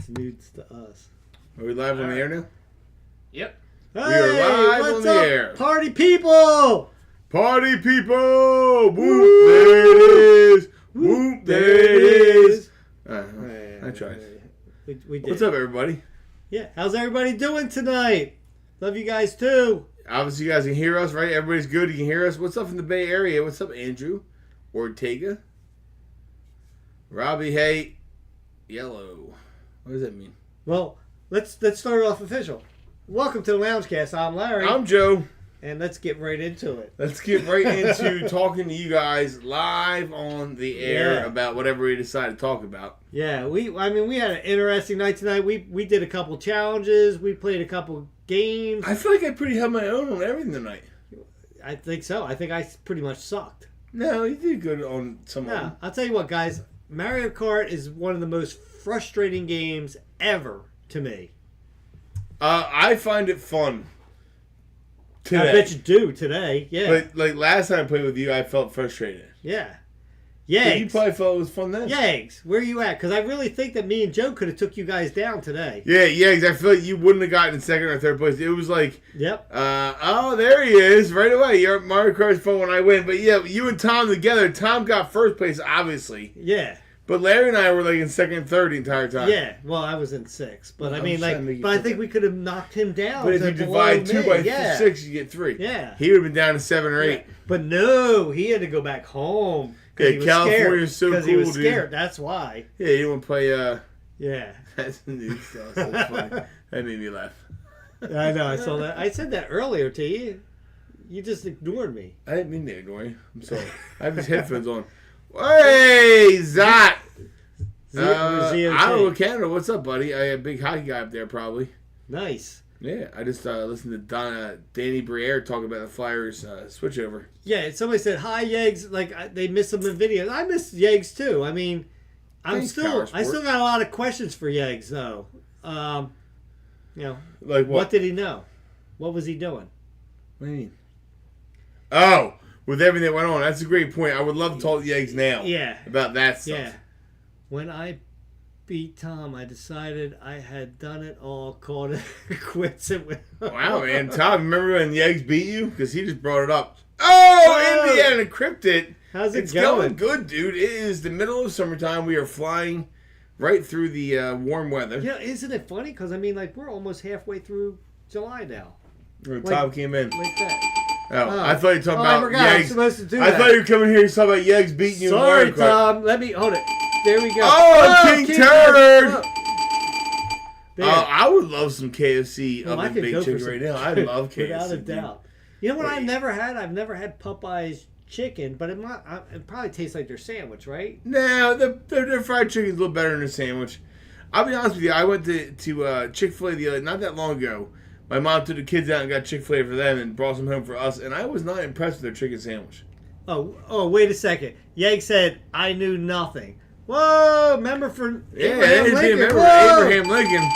It's news to us. Are we live on the air now? Yep. Hey, We are live on the air. Party people! Party people! Whoop, there it is! Whoop, there it is! I tried. We did. What's up, everybody? Yeah, how's everybody doing tonight? Love you guys too. Obviously, you guys can hear us, right? Everybody's good. You can hear us. What's up in the Bay Area? What's up, Andrew? Ortega? Robbie, hey. Yellow. What does that mean? Well, let's start off official. Welcome to the Loungecast. I'm Larry. I'm Joe. And let's get right into it. Let's get right into talking to you guys live on the air about whatever we decide to talk about. Yeah, we had an interesting night tonight. We did a couple challenges. We played a couple games. I feel like I pretty held my own on everything tonight. I think so. I think I pretty much sucked. No, you did good on some of Yeah, them. I'll tell you what, guys. Mario Kart is one of the most frustrating games ever to me. I find it fun. Today. I bet you do today. Yeah. But like last time I played with you, I felt frustrated. Yeah. But Yags. you probably felt it was fun then. Yags. Where are you at? Because I really think that me and Joe could have took you guys down today. Yeah, because I feel like you wouldn't have gotten in second or third place. It was like, Yep. Oh, there he is, right away. Your Mario Kart's fun when I win. But yeah, you and Tom together. Tom got first place, obviously. Yeah. But Larry and I were like in second and third the entire time. Yeah. Well, I was in sixth. But I mean, I think we could have knocked him down. But if you divide 2 by 6, you get 3. Yeah. He would have been down to 7 or 8. Yeah. But no, he had to go back home. Yeah, California's so cool, because he was dude. scared. That's why. Yeah, you didn't play. Yeah. That's new stuff. That's funny. That made me laugh. I know. I saw that. I said that earlier to you. You just ignored me. I didn't mean to ignore you. I'm sorry. I have these headphones on. Hey, Zot! Iowa, Canada. What's up, buddy? I a big hockey guy up there, probably. Nice. Yeah, I just listened to Danny Briere talk about the Flyers switchover. Yeah, somebody said, hi, Yegs. Like, they miss some in videos. I miss Yegs, too. I mean, I still got a lot of questions for Yegs, though. Like what did he know? What was he doing? What do you mean? Oh, with everything that went on. That's a great point. I would love to talk to Yegs now. Yeah. About that stuff. Yeah. When I beat Tom, I decided I had done it all, called it quits. Wow, man. Tom, remember when Yegs beat you? Because he just brought it up. Oh, Indiana Cryptid. How's it going? It's going good, dude. It is the middle of summertime. We are flying right through the warm weather. Yeah, isn't it funny? Because, I mean, like, we're almost halfway through July now. Tom came in. Like that. Oh, I thought you were talking about Yegs. I was supposed to do that. I thought you were coming here to talk about Yegs beating you in Mario Kart. Sorry, Tom. Let me hold it. There we go. Oh, King Turd! Oh, I would love some KFC I oven could baked go chicken for right now. I love KFC. Without a doubt. You know what I've never had? I've never had Popeye's chicken, but it probably tastes like their sandwich, right? No, their fried chicken's a little better than their sandwich. I'll be honest with you. I went to Chick-fil-A not that long ago. My mom took the kids out and got Chick-fil-A for them and brought some home for us, and I was not impressed with their chicken sandwich. Oh, wait a second. Yeg said, I knew nothing. Whoa, member for Abraham Lincoln.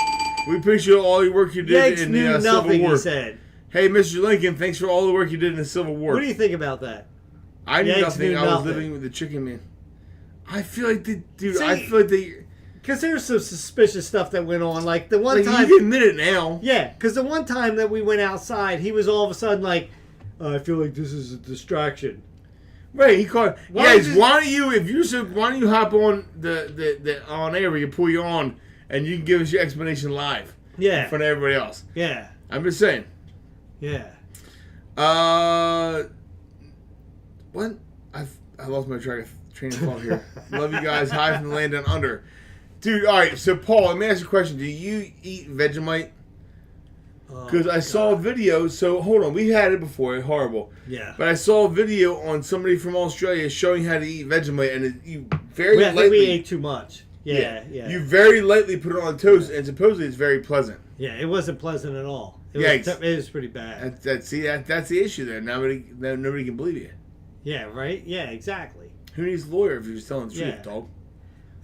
We appreciate all your work you did in the Civil War. He said. Hey, Mr. Lincoln, thanks for all the work you did in the Civil War. What do you think about that? I knew nothing. I was living with the chicken man. I feel like because there's some suspicious stuff that went on. Like the one time. You can admit it now. Yeah, because the one time that we went outside, he was all of a sudden like, I feel like this is a distraction. Right, he called. Why don't you hop on the on air? We can pull you on, and you can give us your explanation live. Yeah, in front of everybody else. Yeah, I'm just saying. Yeah. What? I lost my train of thought here. Love you guys. Hi from the land down under, dude. All right, so Paul, let me ask you a question. Do you eat Vegemite? Because I saw a video, so hold on, we had it before, horrible. Yeah. But I saw a video on somebody from Australia showing how to eat Vegemite, and I think we ate too much. Yeah. You very lightly put it on toast, and supposedly it's very pleasant. Yeah, it wasn't pleasant at all. It was pretty bad. That's the issue there. Nobody can believe you. Yeah, right? Yeah, exactly. Who needs a lawyer if you're just telling the truth, dog?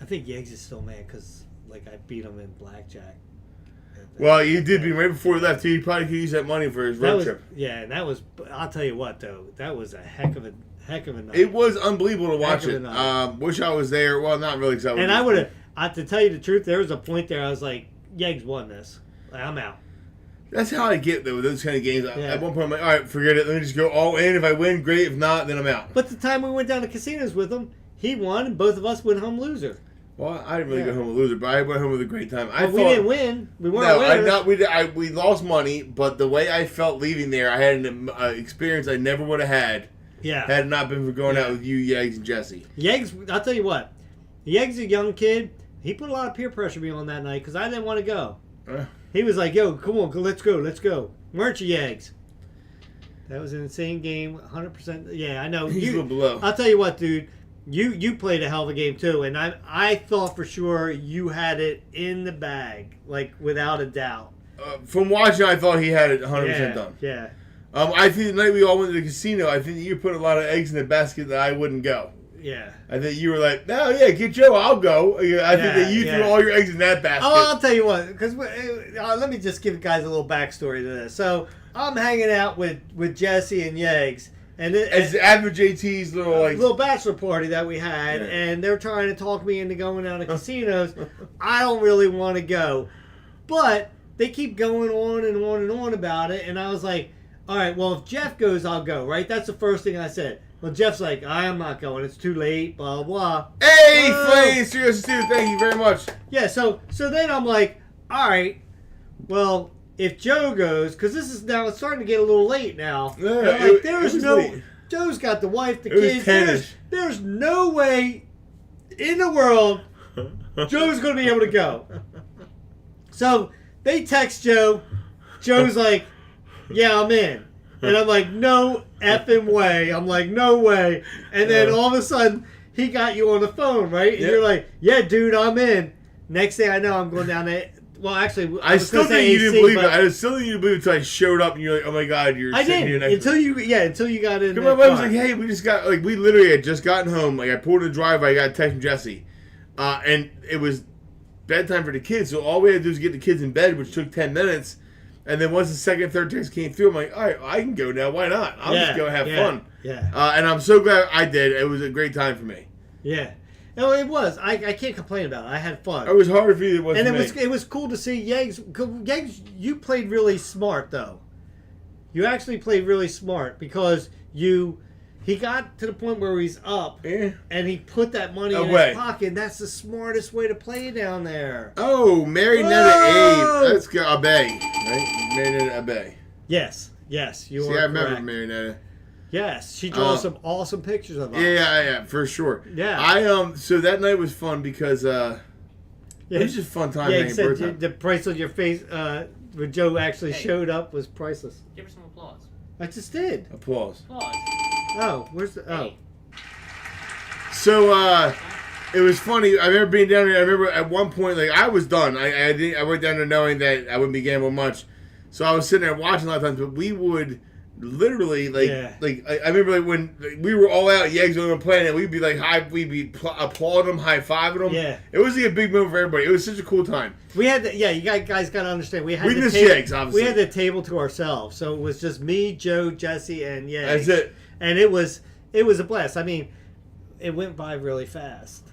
I think Yegs is still mad because, like, I beat him in blackjack. Well, you did beat him right before he left. He probably could use that money for his road trip. Yeah, and that was. I'll tell you what, though, that was a heck of a night. It was unbelievable to watch it. Wish I was there. Well, not really, because To tell you the truth, there was a point there I was like, Yegs won this. Like, I'm out. That's how I get though with those kind of games. Yeah. At one point, I'm like, all right, forget it. Let me just go all in. If I win, great. If not, then I'm out. But the time we went down to casinos with him, he won, and both of us went home loser. Well, I didn't really go home a loser, but I went home with a great time. We didn't win. We weren't winners. We lost money, but the way I felt leaving there, I had an experience I never would have had. Yeah. Had it not been for going out with you, Yegs, and Jesse. Yegs, I'll tell you what. Yegs, a young kid, he put a lot of peer pressure on me on that night because I didn't want to go. He was like, yo, come on, let's go. Weren't you, Yegs? That was an insane game, 100%. Yeah, I know. He's a little below. I'll tell you what, dude. You played a hell of a game, too. And I thought for sure you had it in the bag, like, without a doubt. From watching, I thought he had it 100% done. Yeah. I think the night we all went to the casino, I think you put a lot of eggs in the basket that I wouldn't go. Yeah. I think you were like, no, yeah, get Joe, I'll go. I think that you threw all your eggs in that basket. Oh, I'll tell you what, because let me just give you guys a little backstory to this. So, I'm hanging out with Jesse and Yegs. And it's after JT's little bachelor party that we had, and they're trying to talk me into going down to casinos. I don't really want to go. But they keep going on and on and on about it, and I was like, all right, well, if Jeff goes, I'll go, right? That's the first thing I said. Well, Jeff's like, I am not going. It's too late, blah, blah. Hey, Flames, seriously, too. Thank you very much. Yeah, so then I'm like, all right, well, if Joe goes, because this is now, it's starting to get a little late now. Yeah, Joe's got the wife, the kids. There's no way in the world Joe's going to be able to go. So they text Joe. Joe's like, yeah, I'm in. And I'm like, no effing way. I'm like, no way. And then all of a sudden, he got you on the phone, right? And you're like, yeah, dude, I'm in. Next thing I know, I'm going down there. Well, actually, I still think you didn't believe it. I still think you didn't believe it until I showed up and you're like, oh my God, you're sitting here next to me. Until you got in. My wife was like, hey, we literally had just gotten home. Like, I pulled in the driveway, I got a text from Jesse. And it was bedtime for the kids, so all we had to do was get the kids in bed, which took 10 minutes. And then once the second, third text came through, I'm like, all right, I can go now. Why not? I'll just go have fun. Yeah. And I'm so glad I did. It was a great time for me. Yeah. No, it was. I can't complain about it. I had fun. It was hard for you. It was cool to see Yegs. Yegs, you played really smart, though. You actually played really smart because he got to the point where he's up, and he put that money in his pocket. And that's the smartest way to play down there. Oh, Marinetta Abe. That's Abe, right? Marinetta Abe. Yes, you are correct. I remember Marinetta. Yes, she draws some awesome pictures of us. Yeah, for sure. Yeah. So that night was fun because it was just a fun time. Yeah, said the price on your face when Joe actually showed up was priceless. Give her some applause. I just did. Applause. Oh, where's the... Oh. So, it was funny. I remember being down there. I remember at one point, like, I was done. I went down there knowing that I wouldn't be gambling much. So I was sitting there watching a lot of times, but we would literally, I remember when we were all out, Yegs on the planet, we'd be like, we'd be applauding them, high-fiving them. Yeah. It was like a big moment for everybody. It was such a cool time. We had you guys got to understand. We missed Yegs, obviously. We had the table to ourselves, so it was just me, Joe, Jesse, and Yegs. That's it. And it was a blast. I mean, it went by really fast.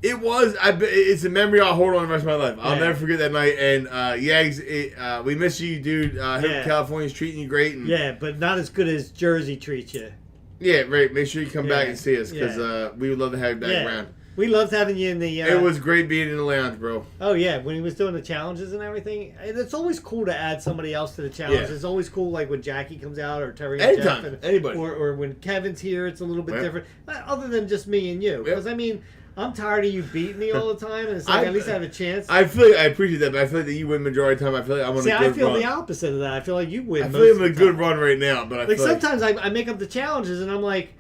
It was. It's a memory I'll hold on the rest of my life. I'll never forget that night. And Yags, we miss you, dude. California's treating you great. And, but not as good as Jersey treats you. Yeah, right. Make sure you come back and see us because we would love to have you back around. We loved having you in the... it was great being in the lounge, bro. Oh, yeah. When he was doing the challenges and everything. It's always cool to add somebody else to the challenge. Yeah. It's always cool, like when Jackie comes out or Terry and Jeff. Anybody. Or when Kevin's here, it's a little bit different. Other than just me and you. Because, I mean, I'm tired of you beating me all the time. And it's like, at least I have a chance. I appreciate that, but I feel like that you win majority of the time. I feel like I'm on a good run. I feel the opposite of that. I feel like you win I feel like I'm on a good run right now. But I feel sometimes I make up the challenges and I'm like,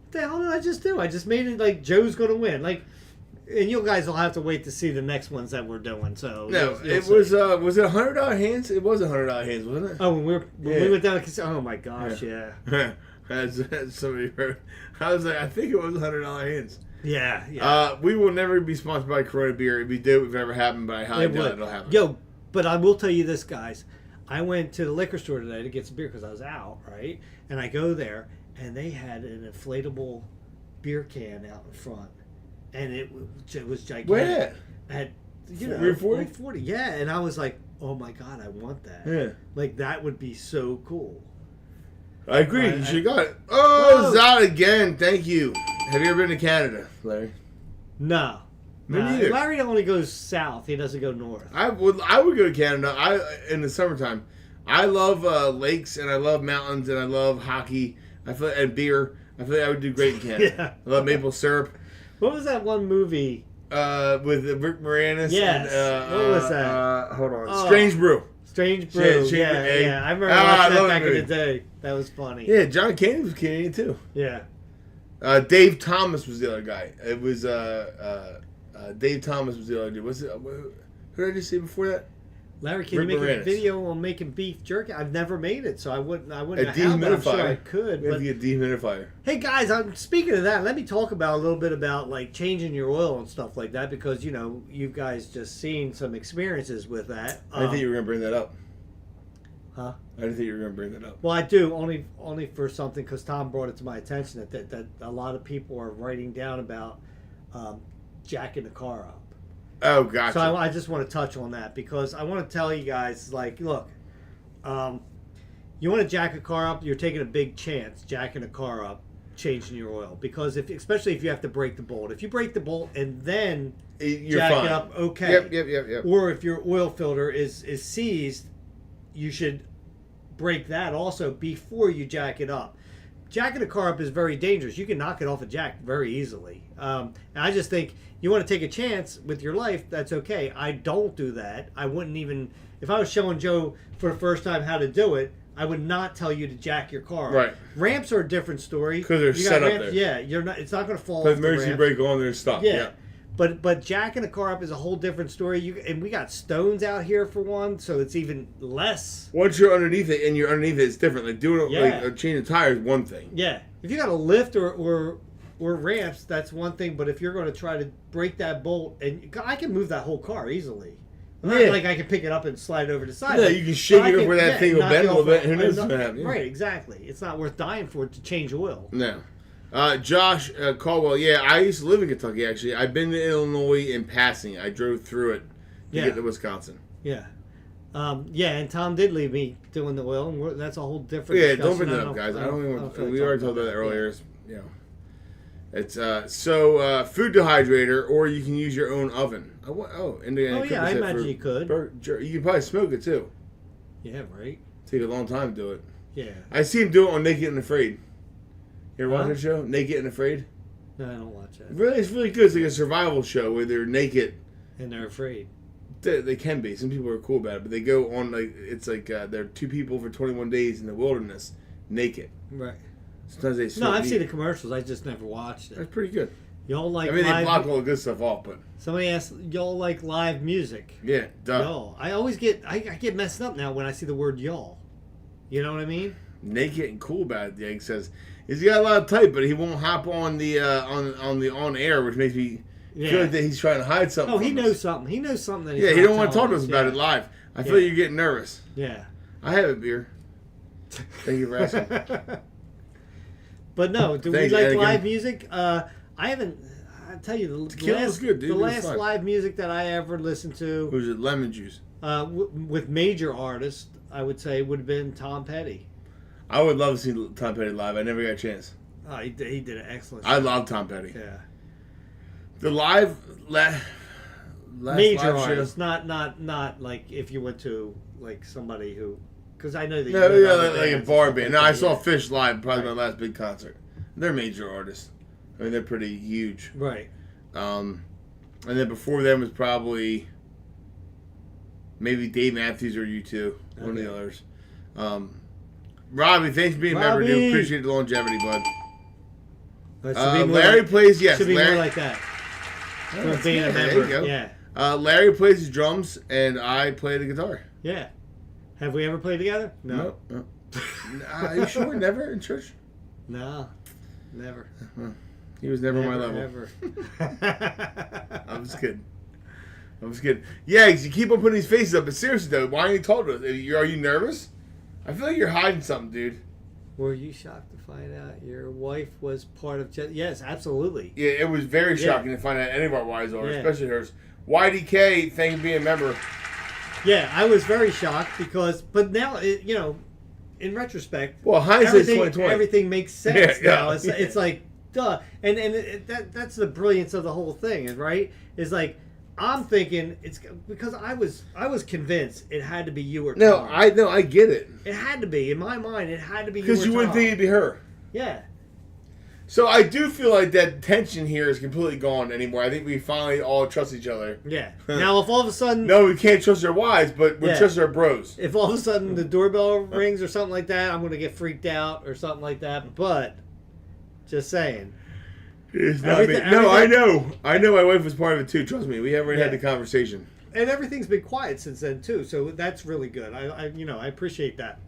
what the hell did I just do? I just made it like Joe's going to win. Like... And you guys will have to wait to see the next ones that we're doing. So no, it was it $100 hands? It was $100 hands, wasn't it? Oh, when we went down to casino. Oh my gosh, yeah. As somebody heard, I was like, I think it was $100 hands. Yeah. We will never be sponsored by Corona beer. It'd be dope if it ever happened, but I highly doubt it'll happen. Yo, but I will tell you this, guys. I went to the liquor store today to get some beer because I was out, right? And I go there, and they had an inflatable beer can out in front. and it was gigantic. Where at you know, 340? 40. Yeah, and I was like, oh my god, I want that. Yeah. Like that would be so cool. I agree. You should have got it. Oh, Zod again. Thank you. Have you ever been to Canada, Larry? No. Me neither. Larry only goes south. He doesn't go north. I would go to Canada. In the summertime. I love lakes and I love mountains and I love hockey. And beer. I feel like I would do great in Canada. Yeah. I love maple syrup. What was that one movie? With Rick Moranis. Yes. And, what was that? Hold on. Strange Brew. Strange Brew. Yeah. I remember watching that back in the day. That was funny. Yeah, John Candy was Canadian too. Yeah. Dave Thomas was the other guy. It was Dave Thomas was the other dude. Who did I just say before that? Larry, can Rick you make Moranis. a video on making beef jerky? I've never made it, so I wouldn't A know how, but I'm dehumidifier. sure I could. We have But, to get a dehumidifier. hey guys, I'm speaking of that. Let me talk about a little bit about like changing your oil and stuff like that because you guys just seen some experiences with that. I didn't think you were gonna bring that up. Huh? I didn't think you were gonna bring that up. Well, I do only for something because Tom brought it to my attention that a lot of people are writing down about jacking the car up. Oh, gotcha. So I just want to touch on that because I want to tell you guys, like, look, you want to jack a car up, you're taking a big chance jacking a car up, changing your oil because especially if you have to break the bolt. If you break the bolt and then You're jack fine. it up, okay. Yep. Or if your oil filter is seized, you should break that also before you jack it up. Jacking a car up is very dangerous. You can knock it off a jack very easily. And I just think you want to take a chance with your life, that's okay. I don't do that. I wouldn't even, if I was showing Joe for the first time how to do it, I would not tell you to jack your car up. Right. Ramps are a different story. Because they're You got set up ramps, there. Yeah, you're not. It's not going to fall Put off the emergency ramp. brake on there and stop. Yeah. But jacking a car up is a whole different story. And we got stones out here for one, so it's even less. Once you're underneath it and you're underneath it, it's different. Like doing it, Yeah. like changing tires is one thing. Yeah, if you got a lift or ramps, that's one thing. But if you're going to try to break that bolt, and I can move that whole car easily. Not Yeah. like I can pick it up and slide it over the side. Yeah, but- you can shake but I it can- where that thing will knock bend it a little off bit. Who knows what's going to happen? Yeah. Right, exactly. It's not worth dying for it to change oil. No. Josh Caldwell, yeah, I used to live in Kentucky, actually. I've been to Illinois in passing. I drove through it to get to Wisconsin. Yeah. And Tom did leave me doing the oil, and that's a whole different Yeah, don't discussion. bring that I up, guys. I don't even. feel like We already talking talked about that yeah. earlier. You know, it's food dehydrator, or you can use your own oven. Indiana. Oh, yeah, I imagine you could. You can probably smoke it too. Yeah, right? Take a long time to do it. Yeah. I see him do it on Naked and Afraid. You ever watch Huh? that show? Naked and Afraid? No, I don't watch that. Really, it's really good. It's like a survival show where they're naked. And they're afraid. They can be. Some people are cool about it, but they go on like it's like they're two people for 21 days in the wilderness, naked. Right. Sometimes they No, smoke I've meat. seen the commercials. I just never watched it. That's pretty good. Y'all like I mean, they live... block all the good stuff off, but Somebody asked, y'all like live music? yeah, duh. Y'all. I always get... I get messed up now when I see the word y'all. You know what I mean? Naked and cool about it. Yank says he's got a lot of type, but he won't hop on the on air, which makes me feel like that he's trying to hide something. Oh, he from knows us. something. He knows something that he's Yeah, he not don't want to talk telling to us about Yeah. it live. I feel Yeah. like you're getting nervous. Yeah. I have a beer. Thank you for asking. But no, do Thanks, we like Anakin. live music? I haven't... I tell you, the Tequila was good, dude. the It was last fun. live music that I ever listened to Who's it? Lemon juice. with major artists, I would say, would have been Tom Petty. I would love to see Tom Petty live. I never got a chance. Oh, he did an excellent I job. love Tom Petty. Yeah. The last Major live show. artists, not like if you went to like somebody who, because I know that No, you yeah, know other like a bands and bar stuff band. like No, I that, saw yeah. Fish live, probably Right. my last big concert. They're major artists. I mean, they're pretty huge. Right. And then before them was probably maybe Dave Matthews or U2, one of the others. Robbie, thanks for being a member, dude. Robbie! Appreciate the longevity, bud. It should be more Larry like, plays, yes. should be Larry, more like that. Oh, For that's being a good. There member. you go. Yeah. Larry plays his drums, and I play the guitar. Yeah. Have we ever played together? No. No. Are you sure? Never in church? No. Never. He was never my level. Never. I was kidding. Yeah, you keep on putting these faces up, but seriously though, why aren't you talking to us? Are you nervous? I feel like you're hiding something, dude. Were you shocked to find out your wife was part of Yes, absolutely. Yeah, it was very shocking to find out any of our wives are, especially hers. YDK, thank you for being a member. Yeah, I was very shocked but now, in retrospect, well, hindsight's 2020. Everything makes sense now. It's like, duh. And that's the brilliance of the whole thing, right? Is like, I'm thinking it's because I was convinced it had to be you or Tom. I get it. It had to be in my mind. It had to be you because you wouldn't think it'd be her. Yeah. So I do feel like that tension here is completely gone anymore. I think we finally all trust each other. Yeah. Now, if all of a sudden, no, we can't trust our wives, but we trust our bros. If all of a sudden the doorbell rings or something like that, I'm going to get freaked out or something like that. But just saying. It's not me. No, I know. I know my wife was part of it too. Trust me. We already had the conversation. And everything's been quiet since then too. So that's really good. I appreciate that.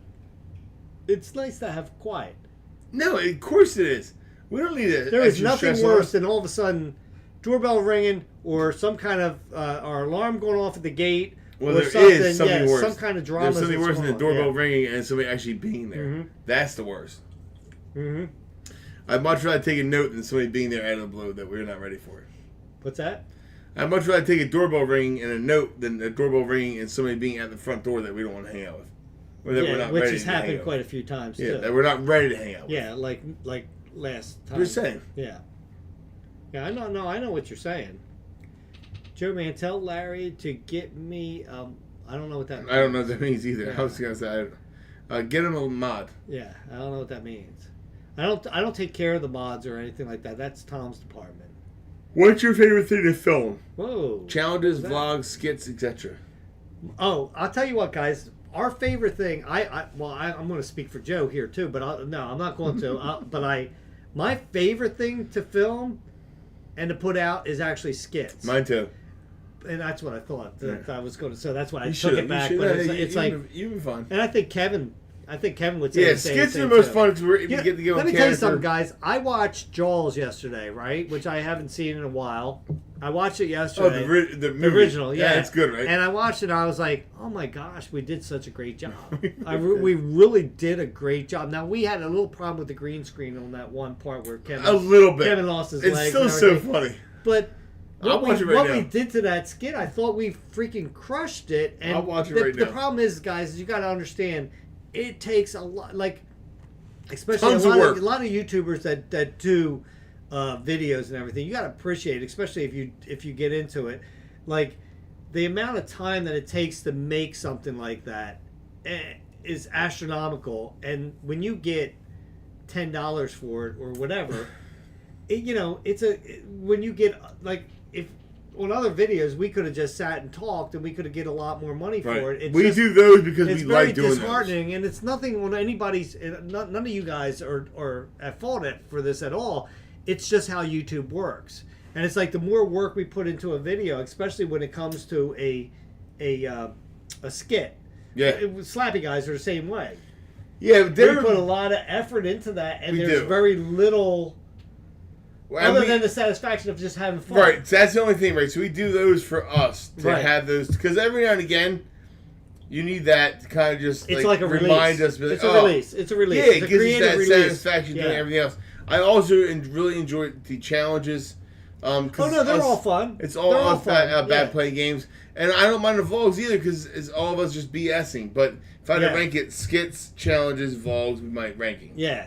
It's nice to have quiet. No, of course it is. We don't need it. There is nothing worse than all of a sudden doorbell ringing or some kind of our alarm going off at the gate. Well, there is something worse. Some kind of drama. There's something worse than the doorbell ringing and somebody actually being there. Mm-hmm. That's the worst. Mm-hmm. I'd much rather take a note than somebody being there out of the blue that we're not ready for. What's that? I'd much rather take a doorbell ring and a note than a doorbell ring and somebody being at the front door that we don't want to hang out with. Or that we're not which ready has to hang happened out quite with. a few times Yeah, too. that we're not ready to hang out with. Yeah, like last time. Just saying. Yeah. Yeah, I know what you're saying. Joe, man, tell Larry to get me. I don't know what that means. I don't know what that means either. Yeah. I was gonna say, get him a mod. Yeah, I don't know what that means. I don't take care of the mods or anything like that. That's Tom's department. What's your favorite thing to film? Whoa. Challenges, vlogs, skits, etc. Oh, I'll tell you what, guys. Our favorite thing. I'm going to speak for Joe here too, but I'm not going to. My favorite thing to film and to put out is actually skits. Mine too. And that's what I thought that I was going to. So that's why I You took it back. But it's like you've been fun. And I think Kevin would say the same skits thing are the most too. fun because we get to go. Let me tell you something, guys. I watched Jaws yesterday, right? Which I haven't seen in a while. I watched it yesterday. Oh, the movie. Original, yeah. It's good, right? And I watched it and I was like, oh my gosh, we did such a great job. We really did a great job. Now, we had a little problem with the green screen on that one part where Kevin lost his legs. It's still so funny. But I'll watch it right now. we did to that skit, I thought we freaking crushed it. And I'll watch it right now. The problem is, guys, you got to understand, it takes a lot, especially Tons a of work. lot of YouTubers that do videos and everything. You got to appreciate it, especially if you get into it. Like, the amount of time that it takes to make something like that is astronomical. And when you get $10 for it or whatever, when you get if on other videos we could have just sat and talked and we could have get a lot more money for it. We do those because we like doing those. It's very disheartening, and it's nothing on anybody's. None of you guys are at fault for this at all. It's just how YouTube works, and it's like the more work we put into a video, especially when it comes to a skit. Yeah, Slappy guys are the same way. Yeah, we put a lot of effort into that, and there's very little. Other than the satisfaction of just having fun. Right, so that's the only thing, right? So we do those for us to have those, because every now and again, you need that to kind of just like a remind release. us. It's a release. It's a release. Yeah, it's it gives us that release. satisfaction doing everything else. I also really enjoy the challenges. They're all fun. It's all us bad playing games. And I don't mind the vlogs either because it's all of us just BSing. But if I had to rank it, skits, challenges, vlogs, we might ranking. Yeah.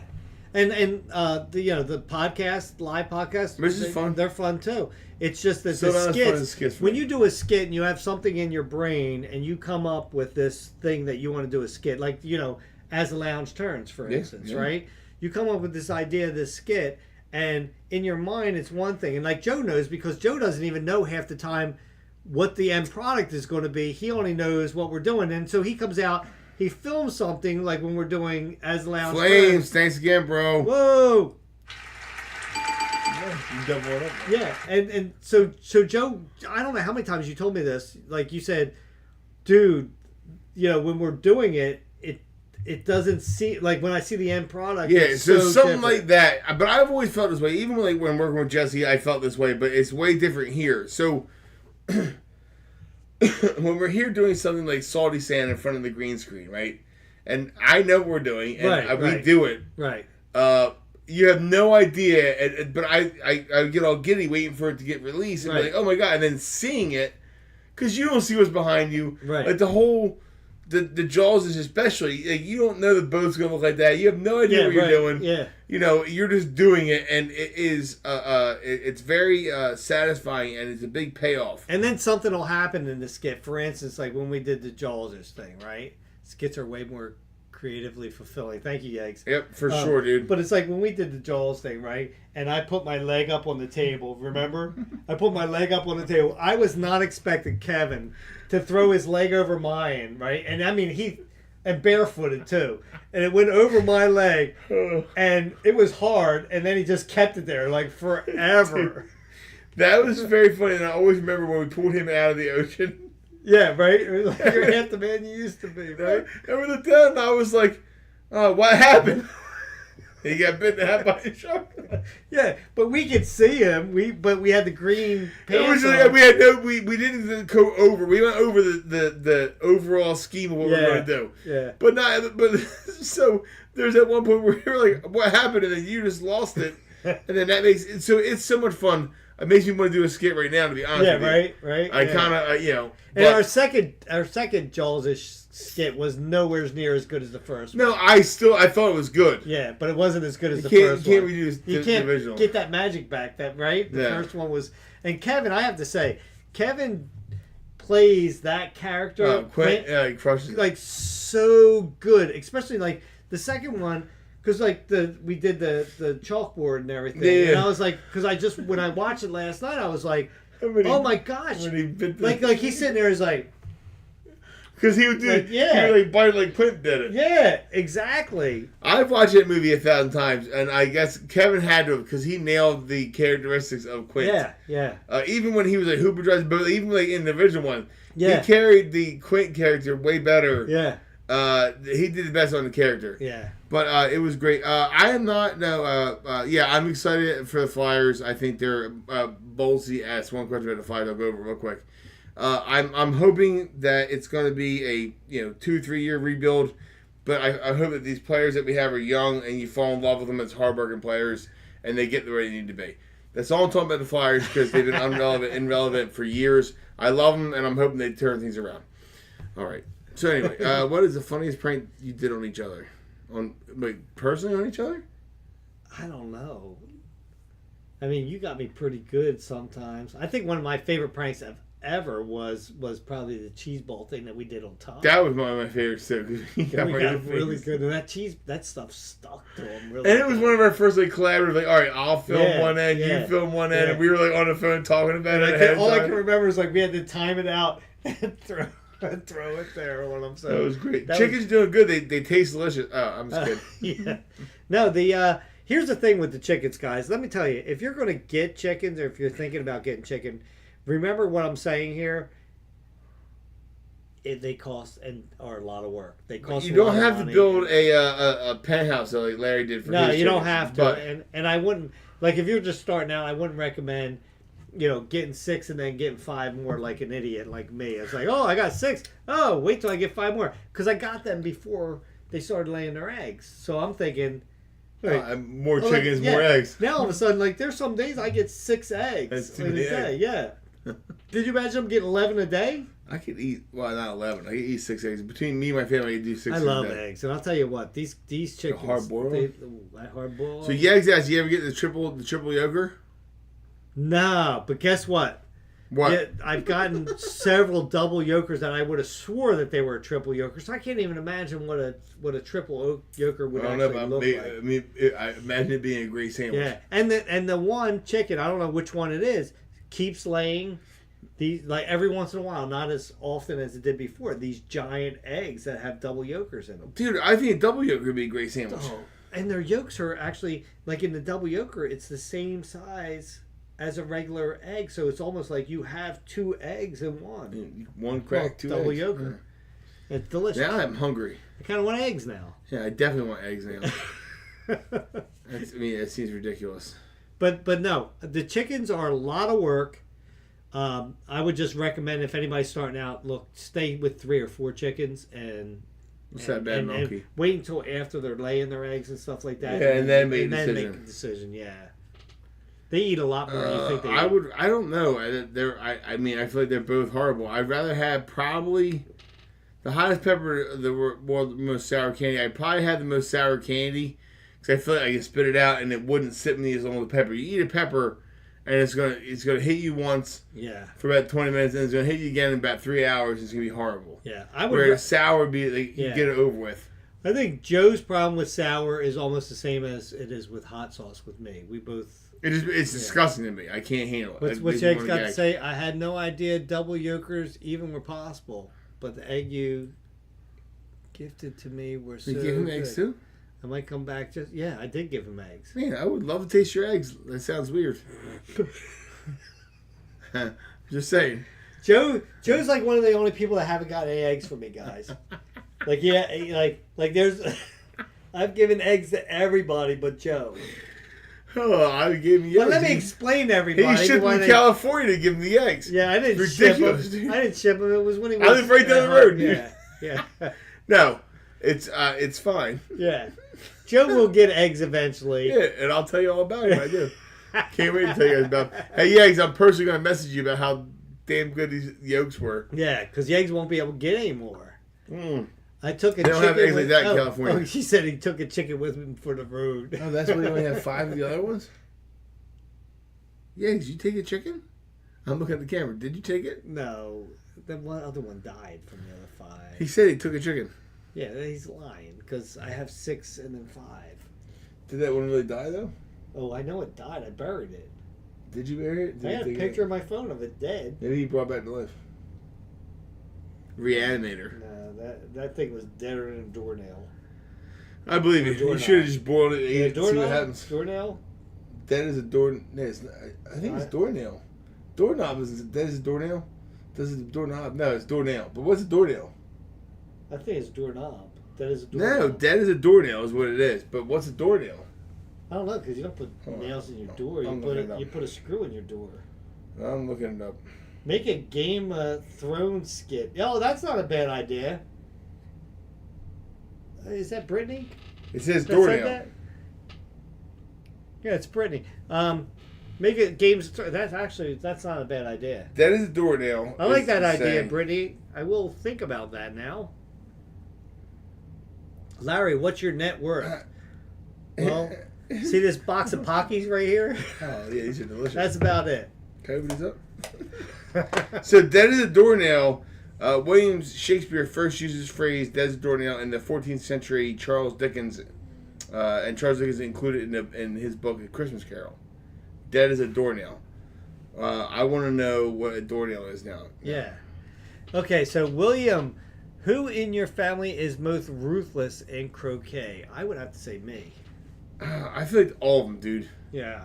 And the podcast, live podcast, this is fun. They're fun too. It's just that the skits. When you do a skit and you have something in your brain and you come up with this thing that you want to do a skit, like As the Lounge Turns, for instance, right? You come up with this idea of this skit, and in your mind it's one thing, and like Joe knows, because Joe doesn't even know half the time what the end product is going to be. He only knows what we're doing, and so he comes out. He films something like when we're doing As the Lounge Flames, Turns. thanks again, bro. Whoa! You double it up. Yeah, and so Joe, I don't know how many times you told me this. Like you said, dude, when we're doing it, it doesn't seem like when I see the end product. Yeah, it's so something different. like that. But I've always felt this way. Even when working with Jesse, I felt this way. But it's way different here. So when we're here doing something like Salty Sand in front of the green screen, right? and I know what we're doing, and we right. do it. Right. You have no idea, but I get all giddy waiting for it to get released, and be like, oh my god, and then seeing it, because you don't see what's behind you. Right. Like the whole, the Jaws is especially, like, you don't know the boat's going to look like that. You have no idea what you're doing. Yeah. You know, you're just doing it, and it is, it's very satisfying, and it's a big payoff. And then something will happen in the skit. For instance, like when we did the Jaws thing, right? Skits are way more creatively fulfilling. Thank you, Yeggs. Yep, for sure, dude. But it's like when we did the Jaws thing, right? And I put my leg up on the table, remember? I put my leg up on the table. I was not expecting Kevin to throw his leg over mine, right? And I mean, and barefooted too. And it went over my leg, and it was hard, and then he just kept it there, like, forever. That was very funny, and I always remember when we pulled him out of the ocean. Yeah, right? It was like, you're half the man you used to be, right? And we looked down, and I was like, what happened? He got bitten in half by a shark. Yeah, but we could see him. But we had the green pants. It was like, we didn't go over. We went over the overall scheme of what we were going to do. Yeah. But so there's that one point where we were like, what happened? And then you just lost it. And then that makes it so it's so much fun. It makes me want to do a skit right now, to be honest with you. Right. I kind of, you know. And our second Jaws-ish skit was nowhere near as good as the first one. No, I thought it was good. Yeah, but it wasn't as good as the first one. You can't redo the original. Get that magic back, right? The first one was... And Kevin, I have to say, Kevin plays that character... Quint, he crushes it. Like, so good. Especially, like, the second one... Because, like, we did the chalkboard and everything. Yeah. And I was like... Because when I watched it last night, I was like, oh my gosh. Like he's sitting there, he's like... Because he would do... Like, he would, like, bite like Quint did it. Yeah, exactly. I've watched that movie 1,000 times, and I guess Kevin had to, because he nailed the characteristics of Quint. Yeah. Even when he was like Hooper drives boat, even like in the original one, he carried the Quint character way better. Yeah. He did the best on the character. Yeah. But it was great. I'm excited for the Flyers. I think they're Ballsy asked one question about the Flyers. I'll go over real quick. I'm hoping that it's going to be a 2-3 year rebuild, but I hope that these players that we have are young and you fall in love with them as hardworking players and they get where they need to be. That's all I'm talking about the Flyers, because they've been irrelevant for years. I love them, and I'm hoping they turn things around. All right. So anyway, what is the funniest prank you did on each other? Personally on each other? I don't know. I mean, you got me pretty good sometimes. I think one of my favorite pranks ever was probably the cheese ball thing that we did on top. That was one of my favorites too. We got really good, and that stuff stuck to him really. And it was one of our first collaborative. Like, all right, I'll film one end, you film one end, and we were like on the phone talking about it. All I can remember is like we had to time it out and throw it there. What I'm saying. That was great. Chicken's doing good. They taste delicious. Oh, I'm just kidding. Yeah. No, here's the thing with the chickens, guys. Let me tell you, if you're going to get chickens, or if you're thinking about getting chicken, remember what I'm saying here. They cost and are a lot of work. They cost. You don't have to build a penthouse like Larry did for. No, you don't have to. And I wouldn't, like, if you're just starting out, I wouldn't recommend, getting 6 and then getting 5 more like an idiot like me. It's like, oh, I got 6. Oh, wait till I get 5 more, because I got them before they started laying their eggs. So I'm thinking. More chickens, more eggs. Now all of a sudden, like, there's some days I get 6 eggs in a day. Yeah. Did you imagine I'm getting 11 a day? I could eat, well, not 11. I could eat 6 eggs. Between me and my family, I could do 6 eggs. I love eggs, and I'll tell you what, these chickens. Hard boiled. Hard boiled. So Yeggs asked, you ever get the triple yoker? No, but guess what? What? Yeah, I've gotten several double yokers that I would have swore that they were a triple yoker. So I can't even imagine what a triple yoker would actually look like. I mean, I imagine it being a great sandwich. Yeah, and the one chicken, I don't know which one it is, keeps laying these, like, every once in a while, not as often as it did before, these giant eggs that have double yokers in them. Dude, I think a double yoker would be a great sandwich. Oh, and their yolks are actually, like in the double yoker, it's the same size as a regular egg, so it's almost like you have 2 eggs in one. One crack, 2 double eggs. Yolker. Yeah. It's delicious. Now I'm hungry. I kind of want eggs now. Yeah, I definitely want eggs now. It seems ridiculous. But no, the chickens are a lot of work. I would just recommend, if anybody's starting out, stay with 3 or 4 chickens, and What's that bad monkey? And wait until after they're laying their eggs and stuff like that. Yeah, and then make a decision. Yeah. They eat a lot more than you think they eat. I don't know. I mean, I feel like they're both horrible. I'd rather have probably the hottest pepper, the most sour candy. I'd probably have the most sour candy because I feel like I can spit it out and it wouldn't sit me as long as the pepper. You eat a pepper and it's gonna hit you once. Yeah. For about 20 minutes, and it's gonna hit you again in about 3 hours. It's gonna be horrible. Yeah. Whereas sour would be like you get it over with. I think Joe's problem with sour is almost the same as it is with hot sauce with me. We both. It's disgusting to me. I can't handle it. What's Jake's got to say? I had no idea double yolkers even were possible, but the egg you gifted to me were so good. You give him eggs too? I might come back I did give him eggs. Man, I would love to taste your eggs. That sounds weird. Just saying. Joe's like one of the only people that haven't got any eggs from me, guys. Like there's I've given eggs to everybody but Joe. Oh, I gave him eggs. But let me explain to everybody. He shipped from California to give him the eggs. Yeah, I didn't ship him. I didn't ship him. It was when he was. I live right down the road, dude. Yeah. No, it's fine. Yeah. Joe will get eggs eventually. Yeah, and I'll tell you all about it when I do. Can't wait to tell you guys about it. Hey, Yeggs, I'm personally going to message you about how damn good these yolks were. Yeah, because Yeggs won't be able to get any more. I took a they don't chicken have eggs like that in California. Oh, she said he took a chicken with him for the road. Oh, that's why you only have 5 of the other ones? Yeggs, you take a chicken? I'm looking at the camera. Did you take it? No. The other one died from the other 5. He said he took a chicken. Yeah, he's lying because I have 6 and then 5. Did that one really die though? Oh, I know it died. I buried it. Did you bury it? I had a picture on my phone of it dead. Maybe he brought back to life. Reanimator. No, that thing was deader than a doornail. I believe you. You should have just boiled it and ate it and see what happens. Doornail? Dead as a door. No, it's not, I think it's doornail. Doorknob is dead as a doornail. Does it doorknob? No, it's doornail. But what's a doornail? I think it's doorknob. Dead as a doornail. No, dead as a doornail is what it is. But what's a doornail? I don't know, because you don't put nails in your door. You put a screw in your door. I'm looking it up. Make a Game of Thrones skit. Oh, that's not a bad idea. Is that Brittany? It says doornail. Yeah, it's Brittany. Make it games. That's not a bad idea. That is a doornail. I like that idea, Brittany. I will think about that now. Larry, what's your net worth? Well, see this box of Pockies right here? Oh, yeah, these are delicious. That's about it. Can I open these up? So, dead as a doornail. William Shakespeare first uses the phrase "dead as a doornail" in the 14th century. Charles Dickens, and Charles Dickens included in his book *A Christmas Carol*. Dead as a doornail. I want to know what a doornail is now. Yeah. Okay, so William, who in your family is most ruthless in croquet? I would have to say me. I feel like all of them, dude. Yeah.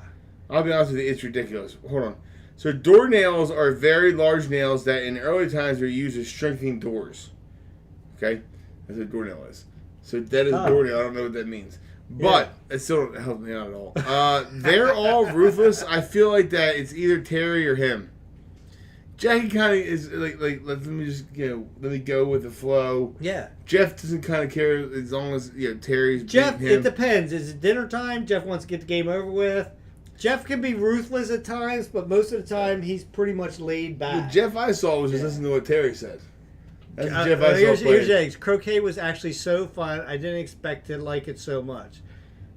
I'll be honest with you, it's ridiculous. Hold on. So doornails are very large nails that in early times were used as strengthening doors. Okay? That's what a doornail is. So dead as a doornail, I don't know what that means. But it still don't help me out at all. They're all ruthless. I feel like that it's either Terry or him. Jackie kind of is like let me go with the flow. Yeah. Jeff doesn't kind of care as long as Terry's Jeff. beating him. It depends. Is it dinner time? Jeff wants to get the game over with. Jeff can be ruthless at times, but most of the time he's pretty much laid back. The Jeff I saw was just listening to what Terry said. That's the Jeff I saw here's playing. Eggs. Croquet was actually so fun. I didn't expect to like it so much.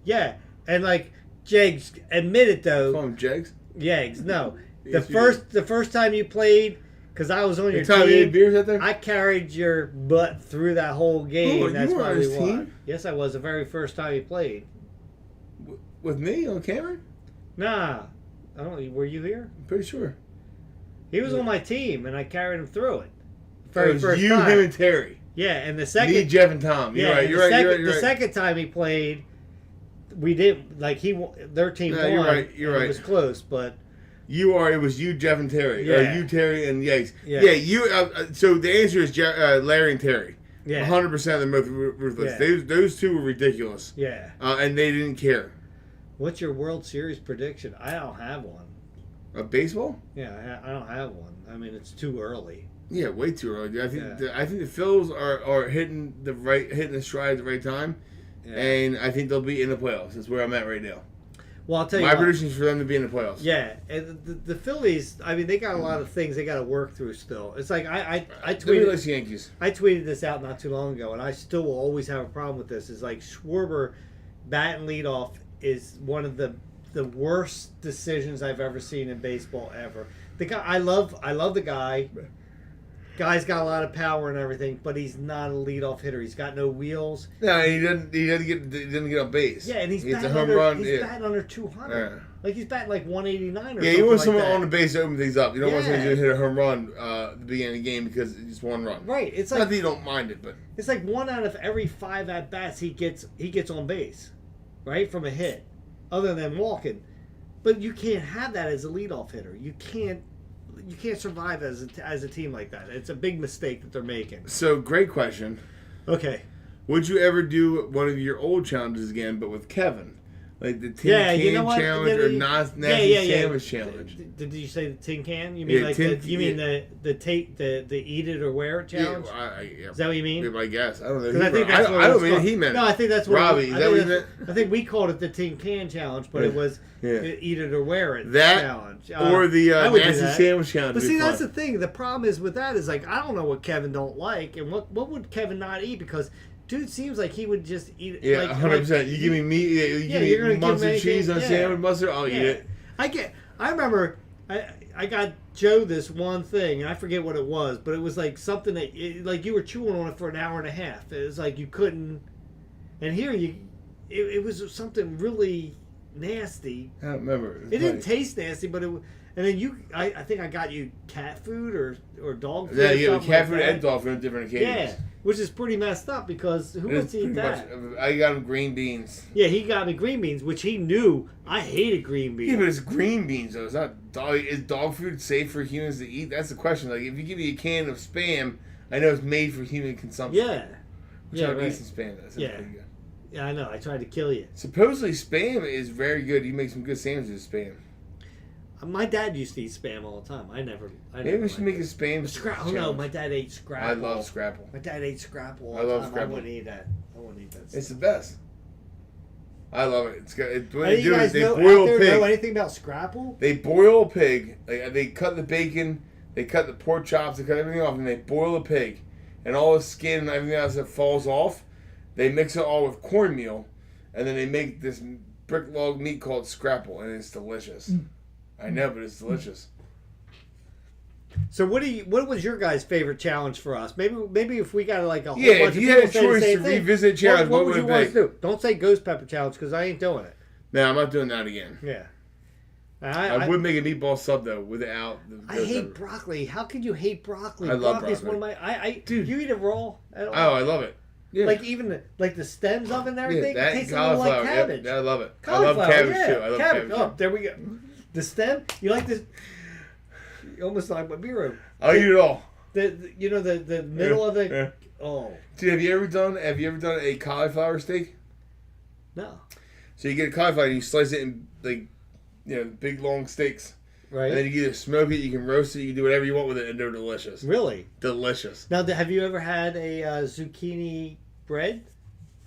Yeah, and like Jegs, admit it though. Call him Jegs? Jegs, no. The first time you played, because I was on your team. You ate beers out there? I carried your butt through that whole game. Oh, that's you were why on we his won. team? Yes, I was the very first time you played. With me on camera? Nah, I don't. Were you here? I'm pretty sure. He was on my team, and I carried him through it. First time. Him, and Terry. Yeah, and the second. Me, Jeff, and Tom. You're right. You're right. The second time he played, we didn't their team won. You're right. You're right. It was close, but. It was you, Jeff, and Terry. Yeah. Or you, Terry, and Yates. Yeah. You. So the answer is Larry and Terry. Yeah. 100% of them both ruthless. Yeah. Those two were ridiculous. Yeah. And they didn't care. What's your World Series prediction? I don't have one. A baseball? Yeah, I don't have one. I mean, it's too early. Yeah, way too early. I think the Phils are hitting the stride at the right time, and I think they'll be in the playoffs. That's where I'm at right now. Well, I'll tell you my prediction is for them to be in the playoffs. Yeah, and the Phillies. I mean, they got a lot of things they got to work through still. It's like I Nobody tweeted likes the Yankees. I tweeted this out not too long ago, and I still will always have a problem with this. Is like Schwarber batting leadoff is one of the worst decisions I've ever seen in baseball ever. The guy I love the guy. Guy's got a lot of power and everything, but he's not a leadoff hitter. He's got no wheels. No, he doesn't get on base. Yeah, and he's batting under 200. Yeah. Like he's batting like 189 or something. Yeah, you want someone like that. on the base to open things up. You don't want someone to hit a home run at the beginning of the game because it's just one run. Right. It's like not that you don't mind it, but it's like 1 out of every 5 at bats he gets on base, right, from a hit, other than walking. But you can't have that as a leadoff hitter. You can't survive as a team like that. It's a big mistake that they're making. So, great question. Okay. Would you ever do one of your old challenges again, but with Kevin? Like the tin can challenge or nasty sandwich challenge? Did you say the tin can? You mean the eat it or wear it challenge? Yeah, is that what you mean? I guess. I don't know. I think that's I don't mean he meant. No, I think that's what Robbie. Is that what he meant? I think we called it the tin can challenge, but it was eat it or wear it challenge. Or the nasty sandwich challenge. But see, that's the thing. The problem is with that is like I don't know what Kevin don't like, and what would Kevin not eat because. Dude seems like he would just eat it. Yeah, 100%. You give me meat, you give me mustard cheese on sandwich mustard, I'll eat it. I remember I got Joe this one thing, and I forget what it was, but it was like something that, like you were chewing on it for an hour and a half. It was like you couldn't, and here it was something really nasty. I don't remember. It didn't taste nasty, but it. And then I think I got you cat food or dog food. Yeah, you have cat food and dog food on different occasions. Yeah, which is pretty messed up because who wants to eat that? I got him green beans. Yeah, he got me green beans, which he knew I hated green beans. Yeah, but it's green beans though. It's not dog. Is dog food safe for humans to eat? That's the question. Like, if you give me a can of Spam, I know it's made for human consumption. Yeah. Which I eat some Spam. That's pretty good. Yeah, I know. I tried to kill you. Supposedly, Spam is very good. You make some good sandwiches with Spam. My dad used to eat Spam all the time. I never. Maybe we should make a Spam. Oh no, my dad ate Scrapple. I love Scrapple. My dad ate Scrapple. I love Scrapple. I wouldn't eat that. It's the best. I love it. It's good. What they do is they boil pig. Know anything about Scrapple? They boil a pig. They cut the bacon. They cut the pork chops. They cut everything off, and they boil a pig, and all the skin and everything else that falls off. They mix it all with cornmeal, and then they make this brick log meat called Scrapple, and it's delicious. I know, but it's delicious. So what was your guys' favorite challenge for us? Maybe if we got like a whole bunch if of you had a people choice to revisit challenge, what would you want to do? Don't say ghost pepper challenge because I ain't doing it. No, I'm not doing that again. Yeah. I would make a meatball sub though without the I hate broccoli. How could you hate broccoli? I love Broccoli's broccoli. one of my dude, you eat it raw at all? Oh, I love it. Yeah. Like even the stems of it and everything. Yeah, that it tastes a little like cabbage. Yep, I love it. I love cabbage too. I love cabbage. Oh, there we go. The stem. You like this? You almost like my beer. I'll eat it all. The middle of the. Yeah. Oh. Dude, have you ever done a cauliflower steak? No. So you get a cauliflower and you slice it in big long steaks. Right. And then you can either smoke it, you can roast it, you can do whatever you want with it, and they're delicious. Really? Delicious. Now, have you ever had a zucchini bread?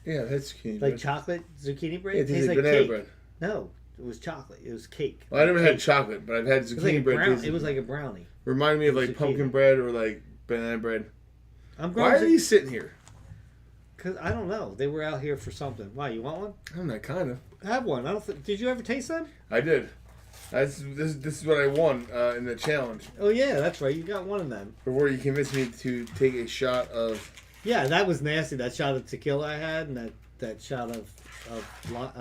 Yeah, that's zucchini bread. Like chocolate zucchini bread? Yeah, it tastes like banana cake. bread. No, it was chocolate. It was cake. Well, I never had chocolate, but I've had zucchini bread. It was like a brownie. Reminded me of like pumpkin bread or like banana bread. Why are you sitting here? Because I don't know. They were out here for something. Why, you want one? I don't know, kind of. Have one. Did you ever taste them? I did. This is what I won in the challenge. Oh yeah, that's right. You got one of them. Before you convinced me to take a shot of. Yeah, that was nasty. That shot of tequila I had, and that shot of. Well,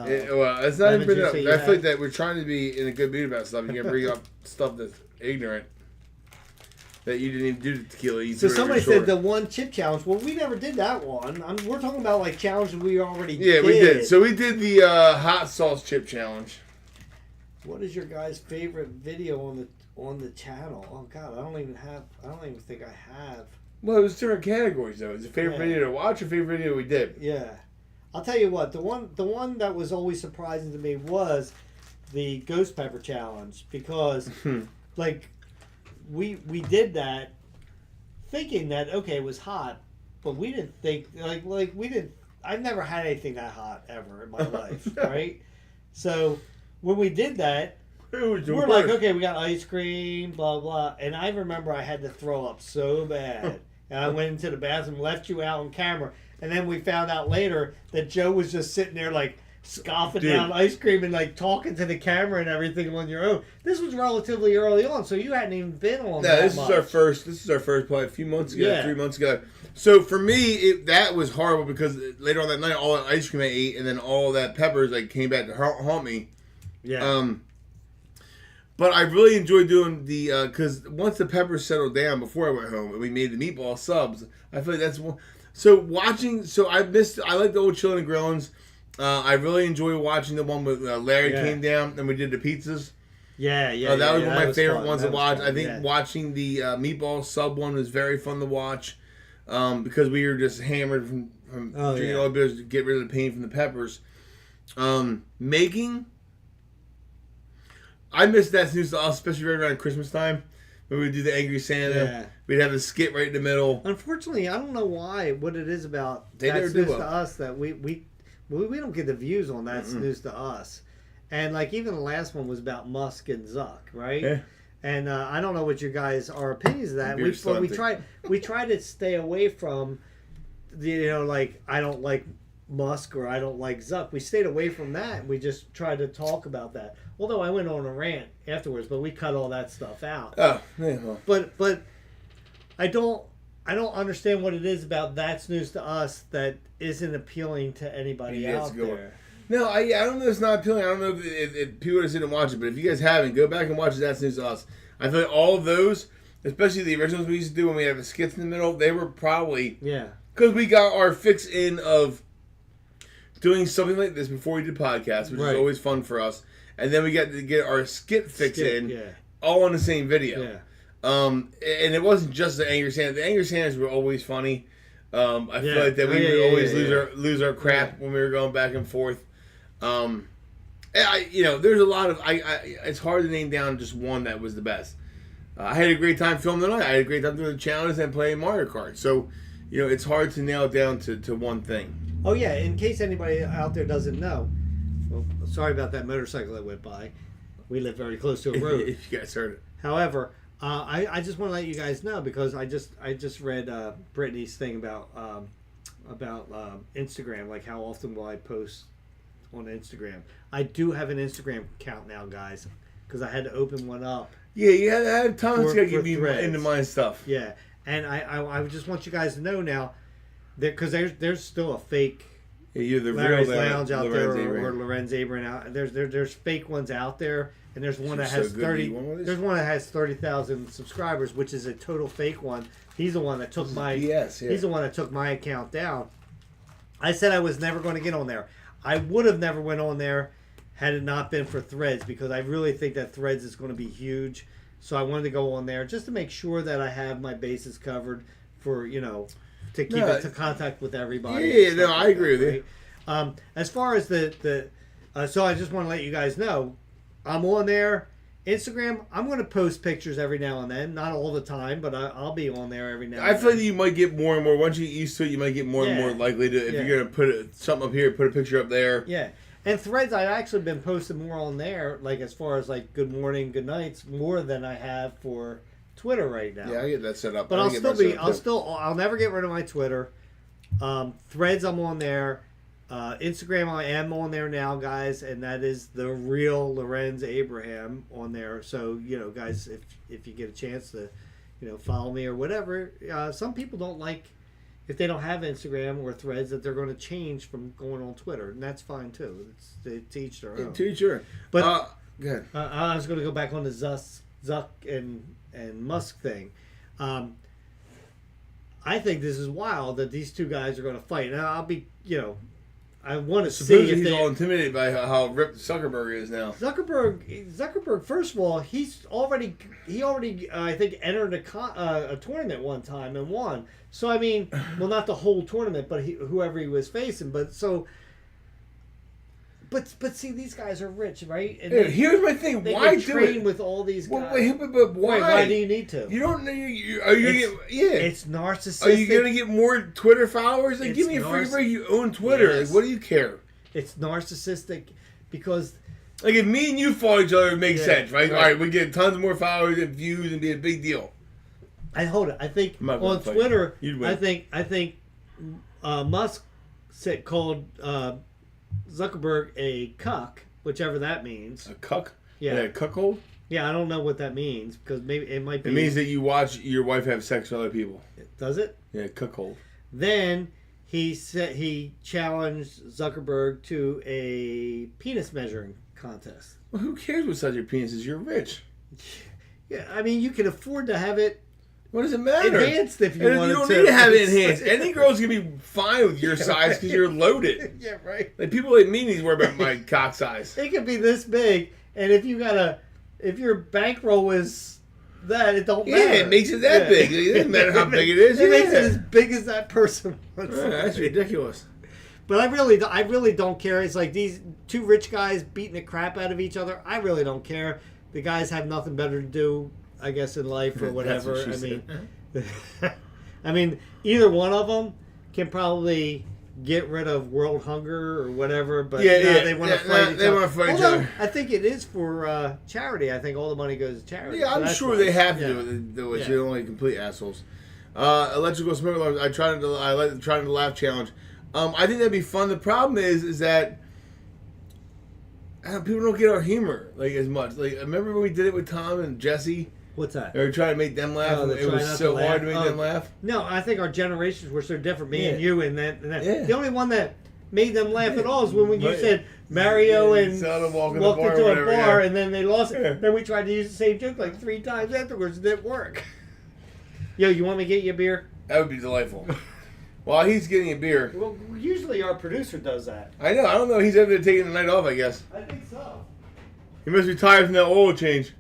it's not even. I feel like that we're trying to be in a good mood about stuff. You can bring up stuff that's ignorant. That you didn't even do the tequila. So somebody said the one chip challenge. Well, we never did that one. We're talking about like challenges we already did. Yeah, we did. So we did the hot sauce chip challenge. What is your guys' favorite video on the channel? Oh God, I don't even think I have. Well, it was different categories though. It's a favorite video to watch or favorite video we did. Yeah, I'll tell you what. The one that was always surprising to me was the ghost pepper challenge because, like, we did that thinking that okay, it was hot, but we didn't think like we didn't. I've never had anything that hot ever in my life, right? So when we did that, we're like, okay, we got ice cream, blah blah, and I remember I had to throw up so bad, and I went into the bathroom, left you out on camera, and then we found out later that Joe was just sitting there like scoffing down ice cream and like talking to the camera and everything on your own. This was relatively early on, so you hadn't even been on. No, this is our first. This is our first play a few months ago, 3 months ago. So for me, that was horrible because later on that night, all that ice cream I ate and then all that peppers like came back to haunt me. Yeah. But I really enjoyed doing the because once the peppers settled down before I went home and we made the meatball subs, I feel like that's one. So watching, I like the old Chillin' and Grillins. I really enjoy watching the one with Larry came down and we did the pizzas. Yeah. That was one of my favorite fun. ones to watch. I think watching the meatball sub one was very fun to watch because we were just hammered from drinking all the beers to get rid of the pain from the peppers. Making, I miss That's News to Us, especially right around Christmas time when we would do the Angry Santa. Yeah. We'd have a skit right in the middle. Unfortunately, I don't know what it is about That's News to Us that we don't get the views on That's News to Us. And like even the last one was about Musk and Zuck, right? Yeah. And I don't know what your guys are opinions of that. We try to stay away from like I don't like Musk or I don't like Zuck. We stayed away from that. We just tried to talk about that. Although I went on a rant afterwards, but we cut all that stuff out. Oh, yeah. Well. But I don't understand what it is about That's News to Us that isn't appealing to anybody out there. No, I don't know if it's not appealing. I don't know if people just didn't watch it, but if you guys haven't, go back and watch That's News to Us. I feel like all of those, especially the originals we used to do when we had the skits in the middle, they were probably... Yeah. Because we got our fix in of doing something like this before we did podcasts, which is always fun for us. And then we got to get our skit fix all on the same video. Yeah. And it wasn't just the Angry Santa. The Angry Santas were always funny. I feel like that we would always lose our crap when we were going back and forth. There's a lot of it's hard to name down just one that was the best. I had a great time filming the night. I had a great time doing the challenges and playing Mario Kart. So, it's hard to nail it down to one thing. Oh yeah, in case anybody out there doesn't know, well, sorry about that motorcycle that went by. We live very close to a road. If you guys heard it. However, I just want to let you guys know because I just read Brittany's thing about Instagram, like how often will I post on Instagram. I do have an Instagram account now, guys, because I had to open one up. Yeah, you had time to get me into my stuff. Yeah, and I just want you guys to know now, because there's still a fake you're the Larry's real Lounge out there or Lorenz Abram out. There's fake ones out there, and there's one that has 30. There's one that has 30,000 subscribers, which is a total fake one. He's the one that took my He's the one that took my account down. I said I was never going to get on there. I would have never went on there had it not been for Threads because I really think that Threads is going to be huge. So I wanted to go on there just to make sure that I have my bases covered for, to keep it to contact with everybody. Yeah, I agree with you. As far as so I just want to let you guys know, I'm on there. Instagram, I'm going to post pictures every now and then. Not all the time, but I'll be on there every now and then. I feel like you might get more and more. Once you get used to it, you might get more and more likely to, if you're going to put something up here, put a picture up there. Yeah. And Threads, I've actually been posting more on there, like as far as like good morning, good nights, more than I have for Twitter right now. Yeah, I get that set up. But I'll never get rid of my Twitter. Threads, I'm on there. Instagram, I am on there now, guys, and that is the real Lorenz Abraham on there. So, guys, if you get a chance to, follow me or whatever. Some people don't like, if they don't have Instagram or Threads, that they're going to change from going on Twitter, and that's fine too. It's to each their own. To each their own. But good. I was going to go back on the Zuck and Musk thing. I think this is wild that these two guys are going to fight. Now I'll be, I want to see if he's all intimidated by how ripped Zuckerberg is now. Zuckerberg. First of all, he already I think entered a tournament one time and won. So I mean, well, not the whole tournament, but whoever he was facing. But so But see, these guys are rich, right? And here's my thing. they Why get do trained it? with all these guys. But why? Why do you need to? You don't know. Are you It's narcissistic. Are you gonna get more Twitter followers? Like, give me a free break. You own Twitter. Yes. Like, what do you care? It's narcissistic because, like, if me and you follow each other, it makes sense, right? All right, we get tons more followers and views and be a big deal. I think on Twitter, I think Musk called Zuckerberg a cuck, whichever that means. A cuck? Yeah, a cuckold? Yeah, I don't know what that means because maybe it might be. It means that you watch your wife have sex with other people. Does it? Yeah, cuckold. Then he challenged Zuckerberg to a penis measuring contest. Well, who cares what size your penis is? You're rich. Yeah, I mean, you can afford to have it. What does it matter? Enhanced if you want to. You don't need to have it enhanced. Any girl's going to be fine with your size because you're loaded. Yeah, right. Like, people like me need to worry about my cock size. It could be this big, and if your bankroll is that, it don't matter. Yeah, it makes it that big. It doesn't matter how big it is. It makes it as big as that person wants. That's ridiculous. But I really don't care. It's like these two rich guys beating the crap out of each other. I really don't care. The guys have nothing better to do, I guess, in life or whatever. I mean, either one of them can probably get rid of world hunger or whatever. But they want to fight each other. I think it is for charity. I think all the money goes to charity. Yeah, I'm sure they have to do it. You're only complete assholes. Electrical smoke alarms. I like the trying to laugh challenge. I think that'd be fun. The problem is that people don't get our humor like as much. Like, remember when we did it with Tom and Jesse? What's that? They were trying to make them laugh. It was so hard to make them laugh. No, I think our generations were so different. Me and you and that. The only one that made them laugh at all is when you said Mario and walked into a bar and then they lost it. Then we tried to use the same joke like 3 times afterwards. It didn't work. Yo, you want me to get you a beer? That would be delightful. While he's getting a beer. Well, usually our producer does that. I know. I don't know. He's over there taking the night off, I guess. I think so. He must be tired from that oil change.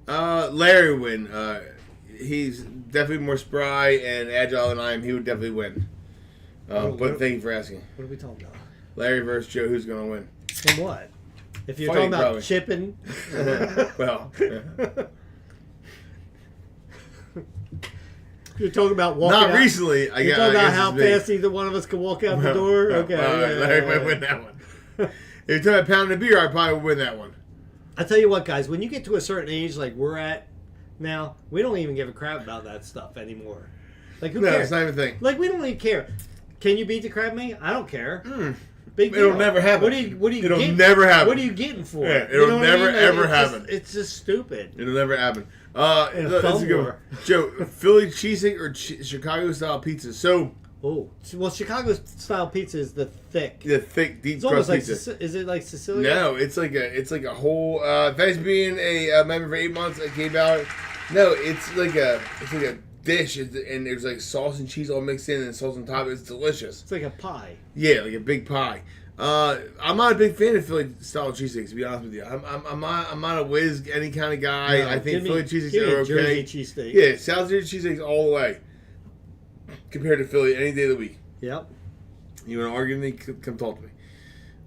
Larry would win. He's definitely more spry and agile than I am. He would definitely win. But thank you for asking. What are we talking about? Larry versus Joe. Who's going to win? And what? If you're talking about chipping. Well. You're talking about walking Not out. Recently. You're talking about how fast either one of us can walk out the door? Okay. Larry might win that one. If you're talking about pounding a beer, I probably would win that one. I tell you what, guys, when you get to a certain age like we're at now, we don't even give a crap about that stuff anymore. Like, who cares? No, it's not even a thing. Like, we don't even care. Can you beat the crap me? I don't care. Big deal. It'll never happen. What do you It'll never happen. What are you getting for? Yeah, it'll never ever happen. It's just stupid. It'll never happen. Let's go. Joe, Philly cheesesteak or Chicago style pizza? So. Oh, well, Chicago style pizza is the thick, deep crust pizza. Is it like Sicilian? No, it's like a whole. Thanks being a member for 8 months, I came out. No, it's like a dish, and there's like sauce and cheese all mixed in, and sauce on top. It's delicious. It's like a pie. Yeah, like a big pie. I'm not a big fan of Philly style cheesesteaks, to be honest with you. I'm not a whiz any kind of guy. No, I think Philly cheesesteaks are okay. Jersey cheesesteak. Yeah, South Jersey cheesesteaks all the way. Compared to Philly any day of the week. Yep. You want to argue with me? Come talk to me.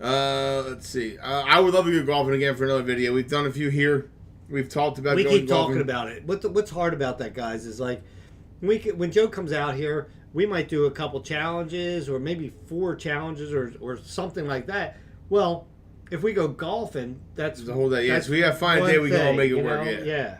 Let's see. I would love to go golfing again for another video. We've done a few here. We've talked about We keep golfing. talking about it. What's hard about that, guys, is like when Joe comes out here, we might do a couple challenges or maybe 4 challenges or something like that. Well, if we go golfing, that's the whole day. Yeah, so we got to find a day we can all make it work. Yeah.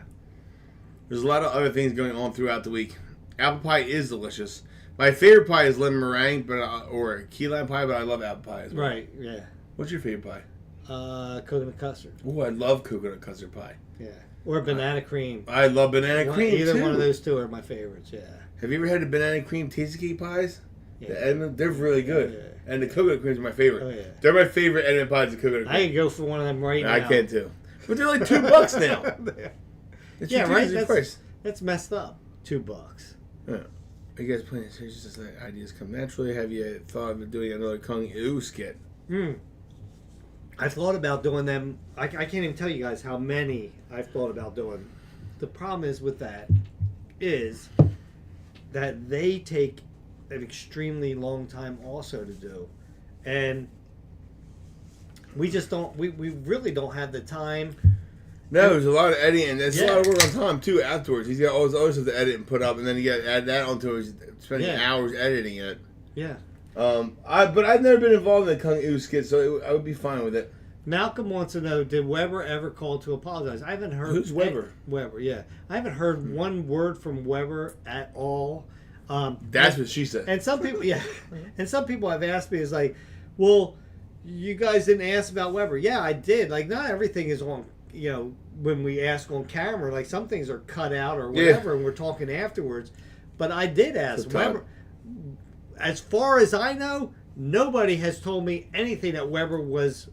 There's a lot of other things going on throughout the week. Apple pie is delicious. My favorite pie is lemon meringue, or key lime pie, but I love apple pie as well. Right, yeah. What's your favorite pie? Coconut custard. Oh, I love coconut custard pie. Yeah. Or banana cream. I love banana cream, Either one of those two are my favorites, yeah. Have you ever had the banana cream tasty cake pies? Yeah. They're really good. Yeah. And the coconut cream is my favorite. Oh, yeah. They're my favorite Edmund pies, the coconut cream. I can go for one of them right now. I can too. But they're like $2 now. Yeah, right? That's messed up. $2. Yeah. Are you guys playing serious? Just like ideas come naturally? Have you thought of doing another Kung Fu skit? I thought about doing them. I can't even tell you guys how many I've thought about doing. The problem is with that is that they take an extremely long time also to do. and we just don't. We really don't have the time. No, there's a lot of editing. There's a lot of work on Tom too. Afterwards, he's got all his other stuff to edit and put up, and then you got to add that onto it. Spending hours editing it. Yeah. But I've never been involved in the Kung Fu skit, so I would be fine with it. Malcolm wants to know: did Weber ever call to apologize? I haven't heard. Who's Weber? Weber, yeah. I haven't heard one word from Weber at all. That's what she said. And some people, and some people have asked me, is like, well, you guys didn't ask about Weber. Yeah, I did. Like, not everything is on. When we ask on camera, like some things are cut out or whatever, and we're talking afterwards. But I did ask Weber. As far as I know, nobody has told me anything that Weber was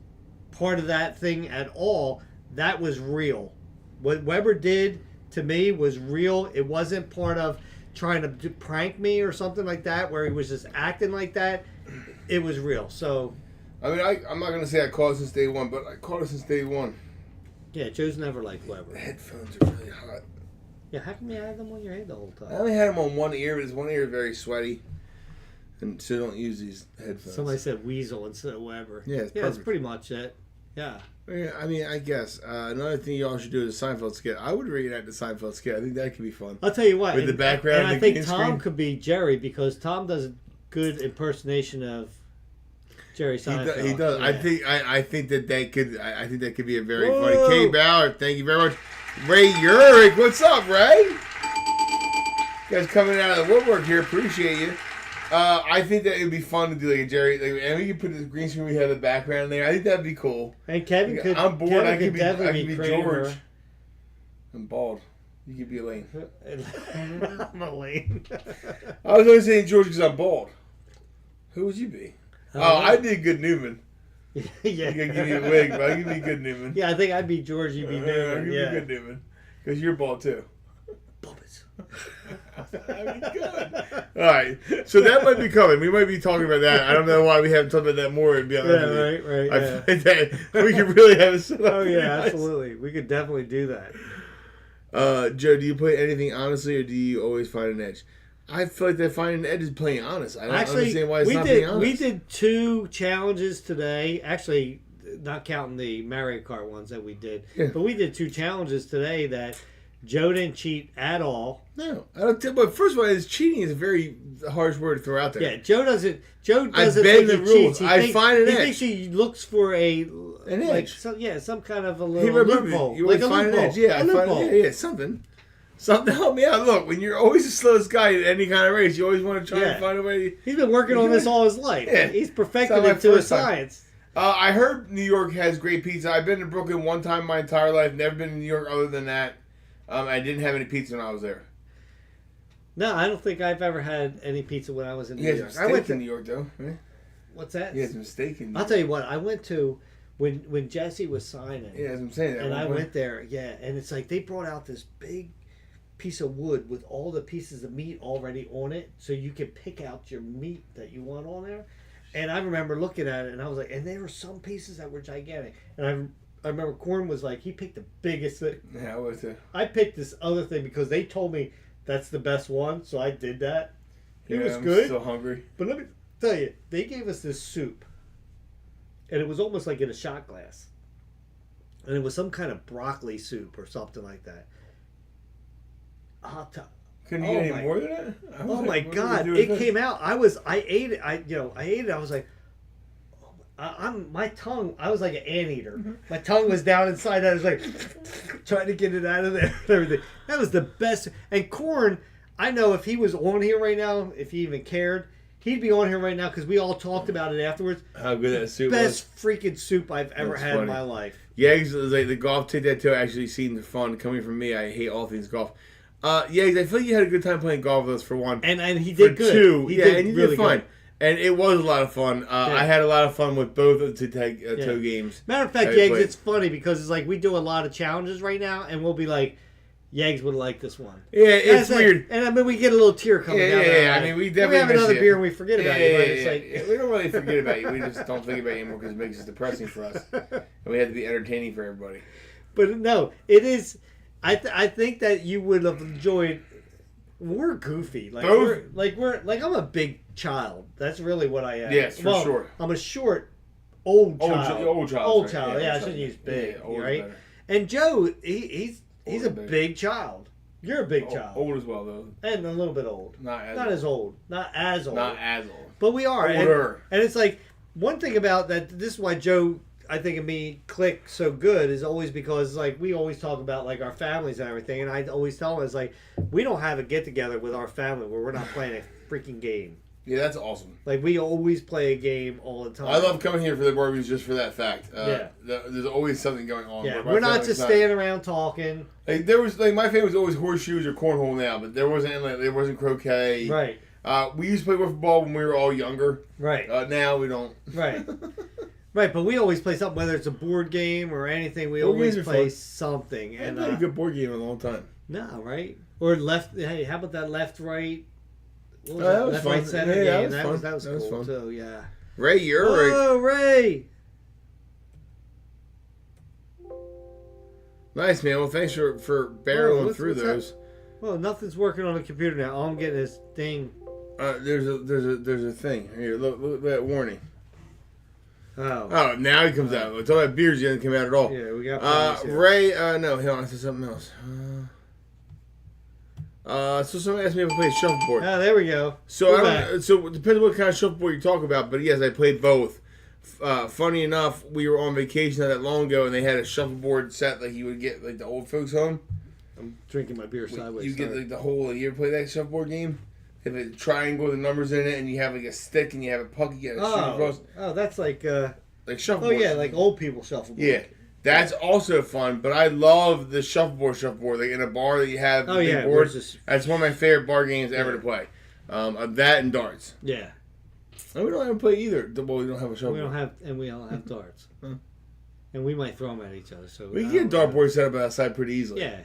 part of that thing at all. That was real. What Weber did to me was real. It wasn't part of trying to prank me or something like that, where he was just acting like that. It was real. So, I mean, I'm not going to say I called it since day one, but I called it since day one. Yeah, Joe's never liked Weber. The headphones are really hot. Yeah, how come you had them on your head the whole time? I only had them on one ear, but his one ear is very sweaty. And so don't use these headphones. Somebody said Weasel instead of Weber. Yeah, that's pretty much it. Yeah. I mean, I guess. Another thing y'all should do is a Seinfeld skit. I would reenact the Seinfeld skit. I think that could be fun. I'll tell you what. With the background and I think Tom could be Jerry, because Tom does a good impersonation of Jerry Seinfeld. He does. Yeah. I think that could be a very funny. Kay Ballard, thank you very much. Ray Urick, what's up, Ray? You guys coming out of the woodwork here, appreciate you. I think that it would be fun to do like a Jerry, and we could put this green screen. We have the background there. I think that'd be cool. And Kevin could. I'm bored. Kevin I could be Kramer. George. I'm bald. You could be Elaine. I'm Elaine. I was only saying George because I'm bald. Who would you be? I'd be Good Newman. Yeah. You could give me a wig, but I could be Good Newman. Yeah, I think I'd be George. You'd be Newman. I could be Good Newman because you're bald too. Puppets. That'd be good. All right, so that might be coming. We might be talking about that. I don't know why we haven't talked about that more. To be honest with you. Right. I find that we could really have it set up. Oh yeah, absolutely. We could definitely do that. Joe, do you play anything honestly, or do you always find an edge? I feel like that finding an edge is playing honest. I don't understand why it's not being honest. We did 2 challenges today. Actually, not counting the Mario Kart ones that we did. Yeah. But we did 2 challenges today that Joe didn't cheat at all. No, I don't. But first of all, cheating is a very harsh word to throw out there. Yeah, Joe doesn't. I bend the rules. Cheats. I find an edge. He thinks he looks for an edge. Some kind of a little loophole. You always find an edge. Yeah, something. Something to help me out. Look, when you're always the slowest guy in any kind of race, you always want to try and find a way. He's been working on this all his life. Yeah. He's perfected it to a science. I heard New York has great pizza. I've been to Brooklyn one time in my entire life. Never been to New York other than that. I didn't have any pizza when I was there. No, I don't think I've ever had any pizza when I was in New York. I went to New York though. Right? What's that? Yeah, it's a mistake in New York. I'll tell you what. I went to when Jesse was signing. Yeah, as I'm saying. And I went there. Yeah, and it's like they brought out this big piece of wood with all the pieces of meat already on it, so you can pick out your meat that you want on there. And I remember looking at it, and I was like, and there were some pieces that were gigantic. And I remember Corn was like, he picked the biggest thing. Yeah, I was too. I picked this other thing because they told me that's the best one, so I did that. It was good. I'm so hungry. But let me tell you, they gave us this soup, and it was almost like in a shot glass. And it was some kind of broccoli soup or something like that. Couldn't you get any more than that? Oh my God! It came out. I ate it. I ate it. I was like, my tongue. I was like an anteater. Mm-hmm. My tongue was down inside. I was like trying to get it out of there and everything. That was the best. And Corn, I know if he was on here right now, if he even cared, he'd be on here right now because we all talked about it afterwards. How good that soup was. Best freaking soup I've ever had in my life. Yeah, like the golf take that too. Actually seemed fun coming from me. I hate all things golf. I feel like you had a good time playing golf with us for one. And he did good. Two, he did fun. Good. And it was a lot of fun. I had a lot of fun with both of the two games. Matter of fact, Yags, it's funny because it's like we do a lot of challenges right now, and we'll be like, Yags would like this one. Yeah, it's weird. And I mean, we get a little tear coming down. Yeah. I mean, we definitely have another beer and we forget about you. But it's like, we don't really forget about you. We just don't think about you anymore because it makes it depressing for us. And we have to be entertaining for everybody. But no, it is. I think that you would have enjoyed. We're goofy. I'm a big child. That's really what I am. Yes, for sure. I'm a short, old child. Old child. Old Right. child. Yeah, I shouldn't use big. Yeah, old right? Better. And Joe, he's a Bigger. big child. You're a big child. Old as well, though. And a little bit old. Not as old. Not as old. Not as old. But we are. Older. And it's like, one thing about that, this is why Joe, I think, and me click so good, is always because, like, we always talk about, like, our families and everything. And I always tell him, it's like, we don't have a get-together with our family where we're not playing a freaking game. Yeah, that's awesome. Like, we always play a game all the time. I love coming here for the barbecues just for that fact. There's always something going on. Yeah, we're not just standing around talking. Like, there was, like, my family was always horseshoes or cornhole now, but there wasn't croquet. Right. We used to play wiffle ball when we were all younger. Right. Now we don't. Right. Right, but we always play something, whether it's a board game or anything. We Board always games are play fun. something. I haven't And played a good board game in a long time. no, right? Or left. Hey, how about that left right? What was That was left fun. right center Yeah, game? that was That was fun. cool too. Yeah. Ray, you're Oh, Ray! nice, man. Well, thanks for barreling what's through that? those. Well, nothing's working on the computer now. All I'm getting is thing. There's a thing here. Look at that warning. Oh. Oh, now he comes out. It's all that beers didn't come out at all. Yeah, we got. plenty here. Ray, no, hold on, I said something else. So somebody asked me if I played shuffleboard. Oh, there we go. So We're I don't. So it depends on what kind of shuffleboard you talk about. But yes, I played both. Funny enough, we were on vacation not that long ago, and they had a shuffleboard set like you would get like the old folks home. I'm drinking my beer sideways. You get sorry. like the whole. You ever play that shuffleboard game? They have a triangle with the numbers in it, and you have like a stick, and you have a puck. You get a shoot across. Oh, that's like. Like shuffleboard. Oh yeah, like old people shuffleboard. Yeah. That's also fun, but I love the shuffleboard, like in a bar that you have the big boards. That's one of my favorite bar games ever to play. That and darts. Yeah. And we don't have to play either. Well, we don't have a shuffleboard. We don't have darts. And we might throw them at each other. So we can get a dartboard set up outside pretty easily. Yeah.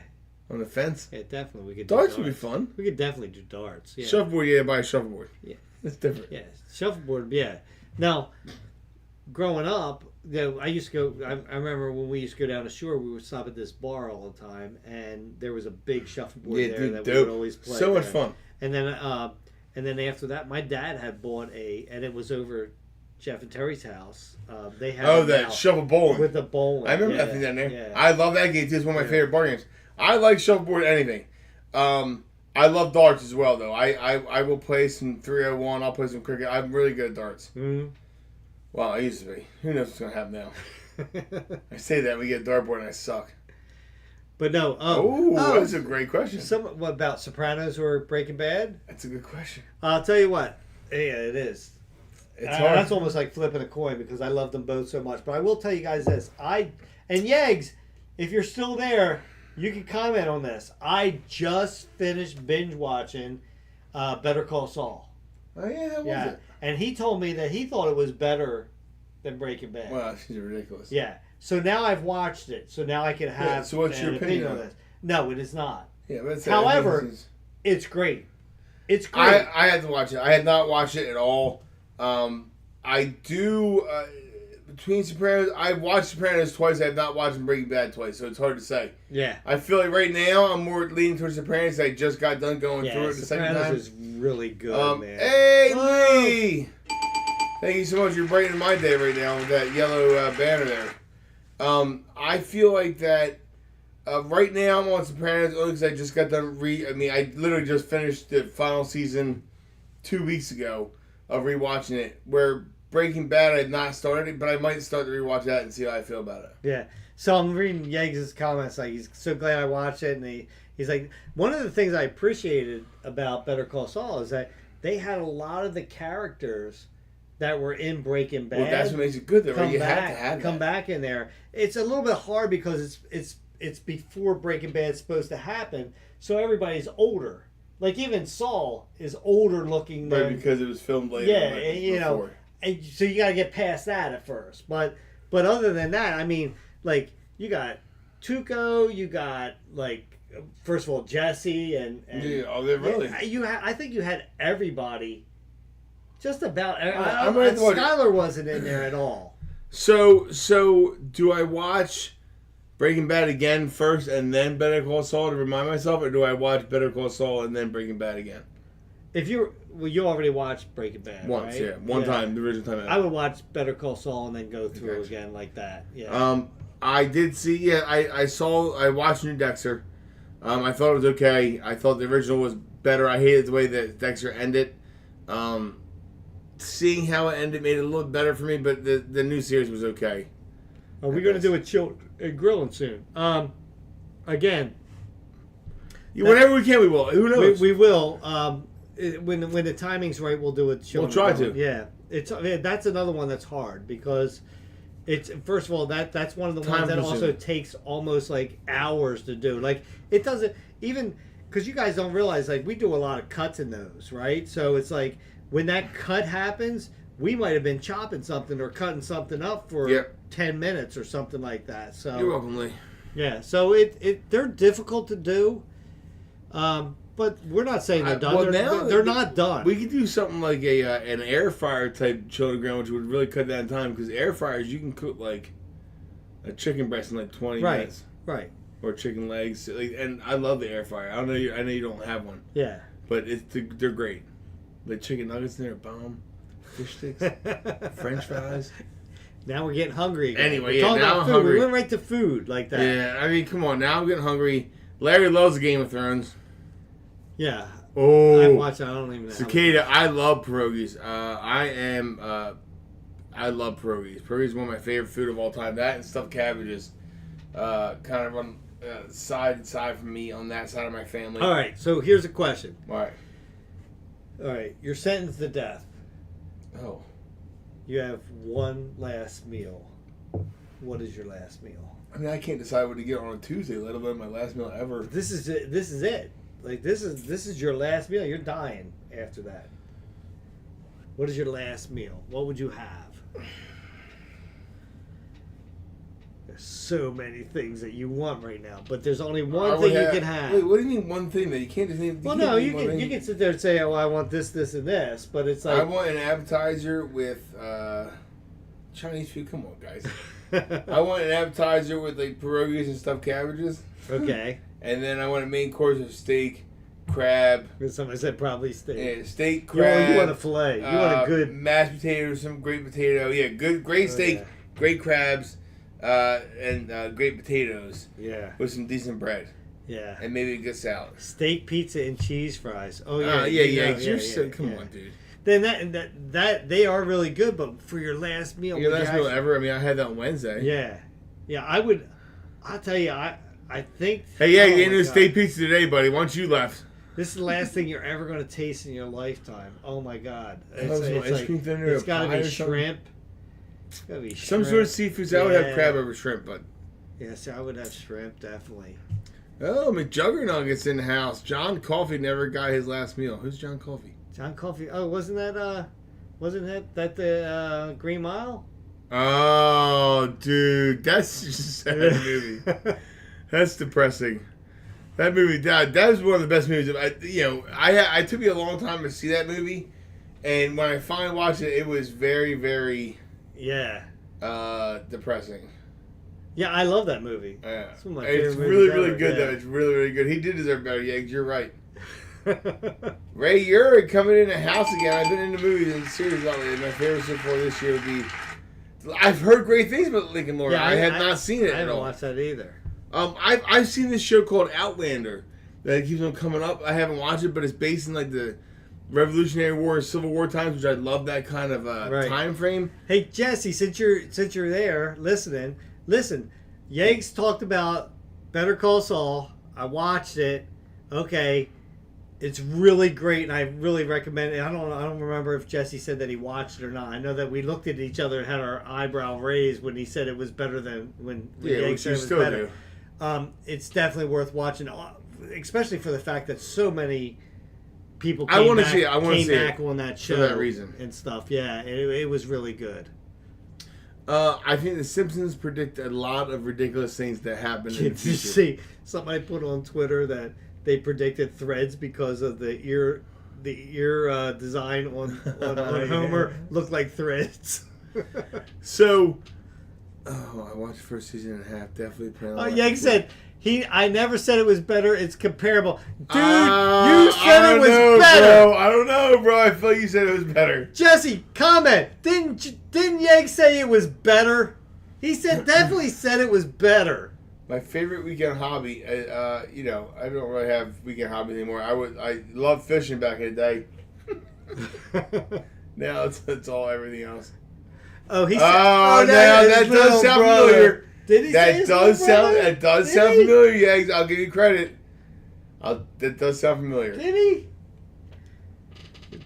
On the fence. Yeah, definitely. We could. Darts would be fun. We could definitely do darts. Yeah. Shuffleboard, yeah, buy a shuffleboard. Yeah. It's different. Yeah, shuffleboard. Yeah. Now, growing up, I used to go. I remember when we used to go down the shore, we would stop at this bar all the time, and there was a big shuffleboard there that we would always play. So much fun. And then after that, my dad had bought and it was over Jeff and Terry's house. They had that shuffle bowling with the bowling. I remember that thing down there. Yeah. I love that game too. It's one of my favorite bar games. I like shuffleboard anything. I love darts as well though. I will play some 301. I'll play some cricket. I'm really good at darts. Mm-hmm. Well, I used to be. Who knows what's gonna happen now? I say that we get a dartboard and I suck. But no. That's a great question. What about Sopranos or Breaking Bad? That's a good question. I'll tell you what. Yeah, it is. It's hard. That's almost like flipping a coin because I love them both so much. But I will tell you guys this. And Yegs, if you're still there, you can comment on this. I just finished binge watching Better Call Saul. Oh yeah, how was it? And he told me that he thought it was better than Breaking Bad. Wow, she's ridiculous. Yeah. So now I've watched it. So now I can have so what's your opinion on this. No, it is not. Yeah, but however, it's great. It's great. I had to watch it. I had not watched it at all. I do between Sopranos. I've watched Sopranos twice. I have not watched Breaking Bad twice, so it's hard to say. Yeah. I feel like right now I'm more leaning towards Sopranos. I just got done going through it the second time. Sopranos is really good, man. Hey, Lee! Thank you so much. You're brightening my day right now with that yellow banner there. I feel like that right now I'm on Sopranos only because I just got done I literally just finished the final season 2 weeks ago of rewatching it. Where Breaking Bad I had not started it, but I might start to rewatch that and see how I feel about it. Yeah. So I'm reading Yegs' comments. Like he's so glad I watched it, and he's like, one of the things I appreciated about Better Call Saul is that they had a lot of the characters that were in Breaking Bad. Well, that's what makes it good, though. Right? You have to have come back in there. It's a little bit hard because it's before Breaking Bad's supposed to happen, so everybody's older. Like even Saul is older looking than, right, because it was filmed later. Yeah, you know, and so you got to get past that at first. But other than that, I mean, like you got Tuco, you got like first of all Jesse and yeah, they really. I think you had everybody. Just about. Skyler wasn't in there at all. So do I watch Breaking Bad again first and then Better Call Saul to remind myself, or do I watch Better Call Saul and then Breaking Bad again? you already watched Breaking Bad, Once, right? yeah. One time, the original time. I would watch Better Call Saul and then go through again like that. Yeah. I did see. Yeah, I watched New Dexter. I thought it was okay. I thought the original was better. I hated the way that Dexter ended. Seeing how it ended made it a little better for me, but the new series was okay. Are we going to do a chill and grilling soon? Again. Whenever we can, we will. Who knows? We will. When the timing's right, we'll do it. We'll try to. Yeah, that's another one that's hard because it's first of all that's one of the ones that also takes almost like hours to do. Like it doesn't even because you guys don't realize like we do a lot of cuts in those, right? So it's like when that cut happens, we might have been chopping something or cutting something up for 10 minutes or something like that. So you're welcome, Lee. Yeah, so they're difficult to do. But we're not saying they're done. Well, they're not done. We could do something like an air fryer type chili grill, which would really cut down time because air fryers you can cook like a chicken breast in like 20 minutes, right? Or chicken legs. And I love the air fryer. I know you don't have one. Yeah, but they're great. The chicken nuggets in there, bomb, fish sticks, French fries. Now we're getting hungry again. Anyway, now I'm hungry. We went right to food like that. Yeah, I mean, come on. Now I'm getting hungry. Larry loves Game of Thrones. Yeah. Oh. I watch it. I don't even know. Cicada, I love pierogies. I love pierogies. Pierogies is one of my favorite food of all time. That and stuffed cabbages kind of run side and side from me on that side of my family. All right, so here's a question. All right. You're sentenced to death. Oh. You have one last meal. What is your last meal? I mean, I can't decide what to get on a Tuesday, let alone my last meal ever. This is it. Like this is your last meal. You're dying after that. What is your last meal? What would you have? There's so many things that you want right now, but there's only one thing you can have. Wait, what do you mean one thing that you can't just name? Well, no, you can sit there and say, "Oh, I want this, this, and this," but it's like I want an appetizer with Chinese food. Come on, guys. I want an appetizer with like pierogies and stuffed cabbages. Okay. And then I want a main course of steak, crab. Somebody said probably steak. Yeah, steak, crab. You want a fillet. You want a good mashed potatoes, some great potato. Yeah, great steak, great crabs, and great potatoes. Yeah. With some decent bread. Yeah. And maybe a good salad. Steak, pizza, and cheese fries. Oh yeah. Come on, dude. Then that they are really good, but for your last meal. Your last meal ever? I mean, I had that on Wednesday. Yeah. Yeah, I would. I'll tell you, I think. Hey, yeah, you ate a steak pizza today, buddy. Once you left. This is the last thing you're ever going to taste in your lifetime. Oh my God! It's got to be shrimp. It's got to be shrimp. Some sort of seafood. I would have crab over shrimp, but. Yes, I would have shrimp definitely. Oh, McJuggernuggets in the house. John Coffey never got his last meal. Who's John Coffey? John Coffey. Oh, wasn't that the Green Mile? Oh, dude, that's just a sad movie. That's depressing. That movie, that was one of the best movies. I took me a long time to see that movie, and when I finally watched it, it was very, very, depressing. Yeah, I love that movie. Yeah, it's one of my favorite movies really, really good though. It's really, really good. He did deserve better. Yeah, you're right. Ray Uri coming in the house again. I've been in the movies and series lately. My favorite so far this year would be. I've heard great things about Lincoln Lawyer. Yeah, I had not seen it. I haven't watched that either. I've seen this show called Outlander that keeps on coming up. I haven't watched it, but it's based in like the Revolutionary War and Civil War times, which I love that kind of time frame. Hey Jesse, since you're there listening, listen. Yegs talked about Better Call Saul. I watched it. Okay. It's really great, and I really recommend it. I don't remember if Jesse said that he watched it or not. I know that we looked at each other and had our eyebrow raised when he said it was better than when Yegs said it was better. It's definitely worth watching, especially for the fact that so many people came back on that show for that reason and stuff. Yeah, it was really good. I think The Simpsons predict a lot of ridiculous things that happen in the future. Did you see somebody put on Twitter that they predicted Threads because of the ear design on Homer looked like Threads. So, I watched the first season and a half. Definitely playing. Yank said I never said it was better. It's comparable. Dude, you said it was better. Bro. I don't know, bro. I feel like you said it was better. Jesse, comment. Didn't Yeg say it was better? He definitely said it was better. My favorite weekend hobby, I don't really have weekend hobbies anymore. I loved fishing back in the day. Now it's all everything else. Oh, he said. Oh, that does sound familiar. Did he say his little brother? That does sound familiar, Yags. I'll give you credit. That does sound familiar. Did he?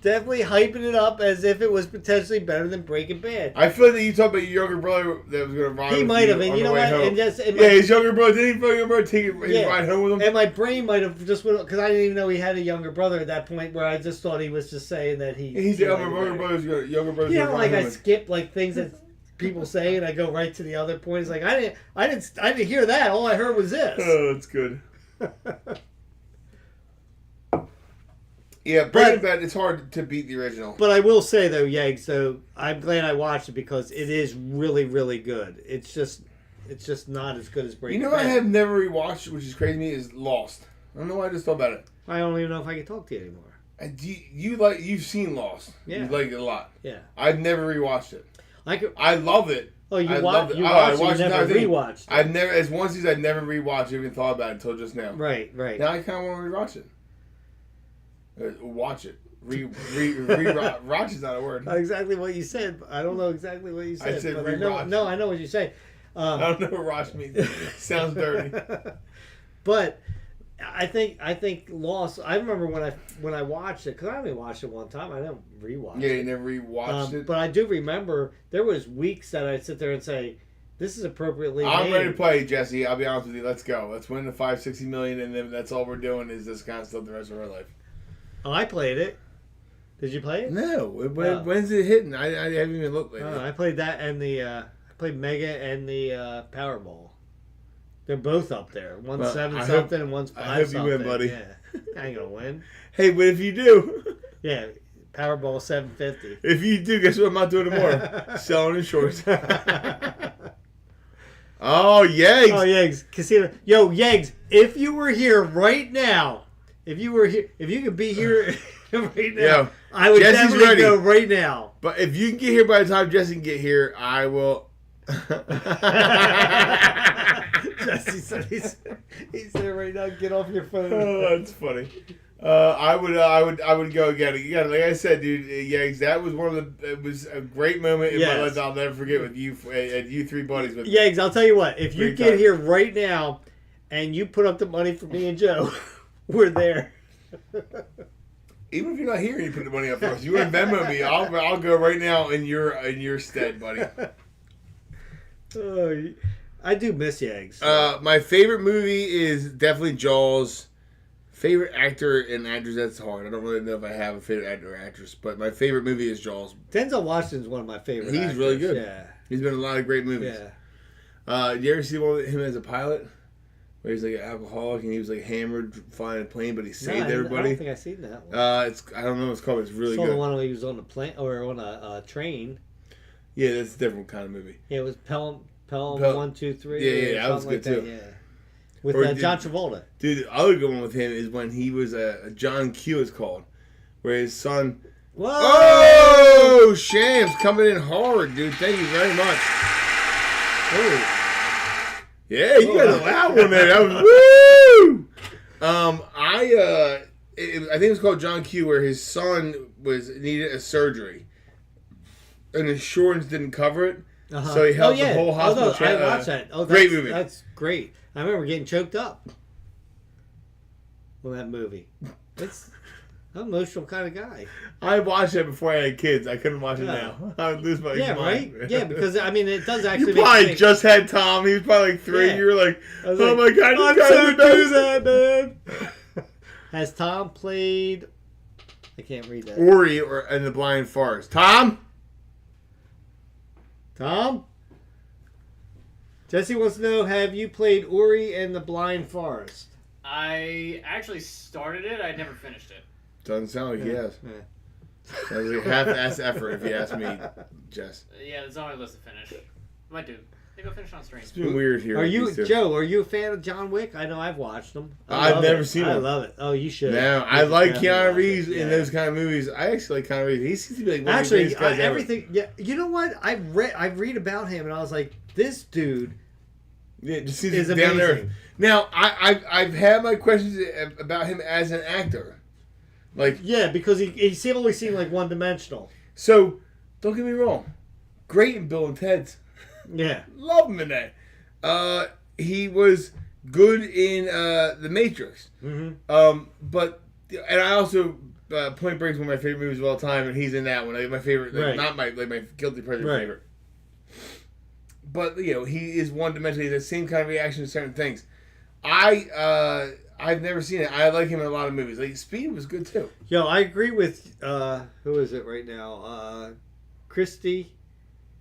Definitely hyping it up as if it was potentially better than Breaking Bad. I feel that you talked about your younger brother that was going to ride. He might have, and you know what? And his younger brother didn't he take his ride home with him? And my brain might have just went because I didn't even know he had a younger brother at that point. Where I just thought he was just saying that he's the younger brother's younger brother's. You know, like I skip like things that people say, and I go right to the other point. It's like I didn't hear that. All I heard was this. Oh, that's good. Yeah, Breaking Bad, it's hard to beat the original. But I will say though, Yeg, so I'm glad I watched it because it is really, really good. It's just not as good as Breaking Bad. You know what I have never rewatched, which is crazy to me, is Lost. I don't know why I just thought about it. I don't even know if I can talk to you anymore. You've seen Lost. Yeah. You like it a lot. Yeah. I've never rewatched it. I love it. Oh, you watched it, you never rewatched it. I've never, as one season I've never rewatched it, even thought about it until just now. Right. Now I kind of want to rewatch it. Watch it. Rewatch is not a word. Not exactly what you said. I don't know exactly what you said. I said but rewatch. No, I know what you say. I don't know what Rosh means. Sounds dirty. But I think Lost. I remember when I watched it because I only watched it one time. I didn't rewatch it. Yeah, you never rewatched it. But I do remember there was weeks that I'd sit there and say, "This is appropriately." I'm ready to play, Jesse. I'll be honest with you. Let's go. Let's win the $560 million, and then that's all we're doing is this kind of stuff the rest of our life. Oh, I played it. Did you play it? No. When's it hitting? I haven't even looked lately. I played that and I played Mega and the Powerball. They're both up there. One's 7 something and one's 5 something. I hope you win, buddy. Yeah. I ain't gonna win. Hey, but if you do, yeah, Powerball 750. If you do, guess what I'm not doing tomorrow? Selling insurance. Oh, Yegs. Oh, Yegs. Casino. Yo, Yegs, if you were here right now, if you could be here right now, yo, I would Jesse's definitely ready. go right now. But if you can get here by the time Jesse can get here, I will. Jesse said he's there right now. Get off your phone. Oh, that's funny. I would go again. Like I said, dude, Yegs, that was it was a great moment in my life I'll never forget with you and you three buddies. With Yegs, I'll tell you what. If you get here right now and you put up the money for me and Joe, we're there. Even if you're not here, you put the money up for us. You want to Venmo me? I'll go right now in your stead, buddy. Oh, I do miss Yegs. My favorite movie is definitely Jaws. Favorite actor and actress, that's hard. I don't really know if I have a favorite actor or actress, but my favorite movie is Jaws. Denzel Washington's one of my favorite actors. He's really good. Yeah. He's been in a lot of great movies. Yeah. You ever see one with him as a pilot? Where he's like an alcoholic and he was like hammered flying a plane, but he saved everybody. I don't think I've seen that one. I don't know what it's called, but it's really good. The one where he was on a plane or on a train. Yeah, that's a different kind of movie. Yeah, it was Pelham 1, 2, 3. Yeah, that was good too. Yeah. With John Travolta. Dude, the other good one with him is when he was a John Q, it's called, where his son. Whoa! Oh, Shams coming in hard, dude. Thank you very much. Oh. Yeah, you got a loud one there. That was woo. I think it was called John Q, where his son needed a surgery, and insurance didn't cover it, so he helped the whole hospital. I watched that. Oh, great movie. That's great. I remember getting choked up with that movie. I'm an emotional kind of guy. I watched it before I had kids. I couldn't watch it now. I would lose my mind. Right? Yeah, because I mean, it does actually. You probably just had Tom. He was probably like 3. Yeah. You were like, "Oh my god, I'm so do that, man." Has Tom played? I can't read that. Ori and the Blind Forest. Tom. Jesse wants to know: have you played Ori and the Blind Forest? I actually started it. I never finished it. Doesn't sound like he has. Yeah. Sounds like half-ass effort, if you ask me, Jess. Yeah, it's on my list to finish. Might do. They go finish on stream. It's been weird here. Are with you these two. Joe? Are you a fan of John Wick? I know I've watched them. I've never seen I them. love it. Oh, you should. No, I like Keanu Reeves in those kind of movies. I actually like Keanu Reeves. He seems to be like one of the greatest guys ever. Everything. Yeah, you know what? I read about him and I was like, this dude. Yeah, just is down amazing. there. Now, I've had my questions about him as an actor. Like, yeah, because he always seemed like one dimensional. So, don't get me wrong. Great in Bill and Ted's. Yeah. Love him in that. He was good in The Matrix. Mm-hmm. And I also Point Break is one of my favorite movies of all time, and he's in that one. Like my favorite, like, Right. not my guilty pleasure Right. favorite. But he is one dimensional. He has the same kind of reaction to certain things. I've never seen it. I like him in a lot of movies. Like Speed was good too. Yo, I agree with who is it right now? Christy.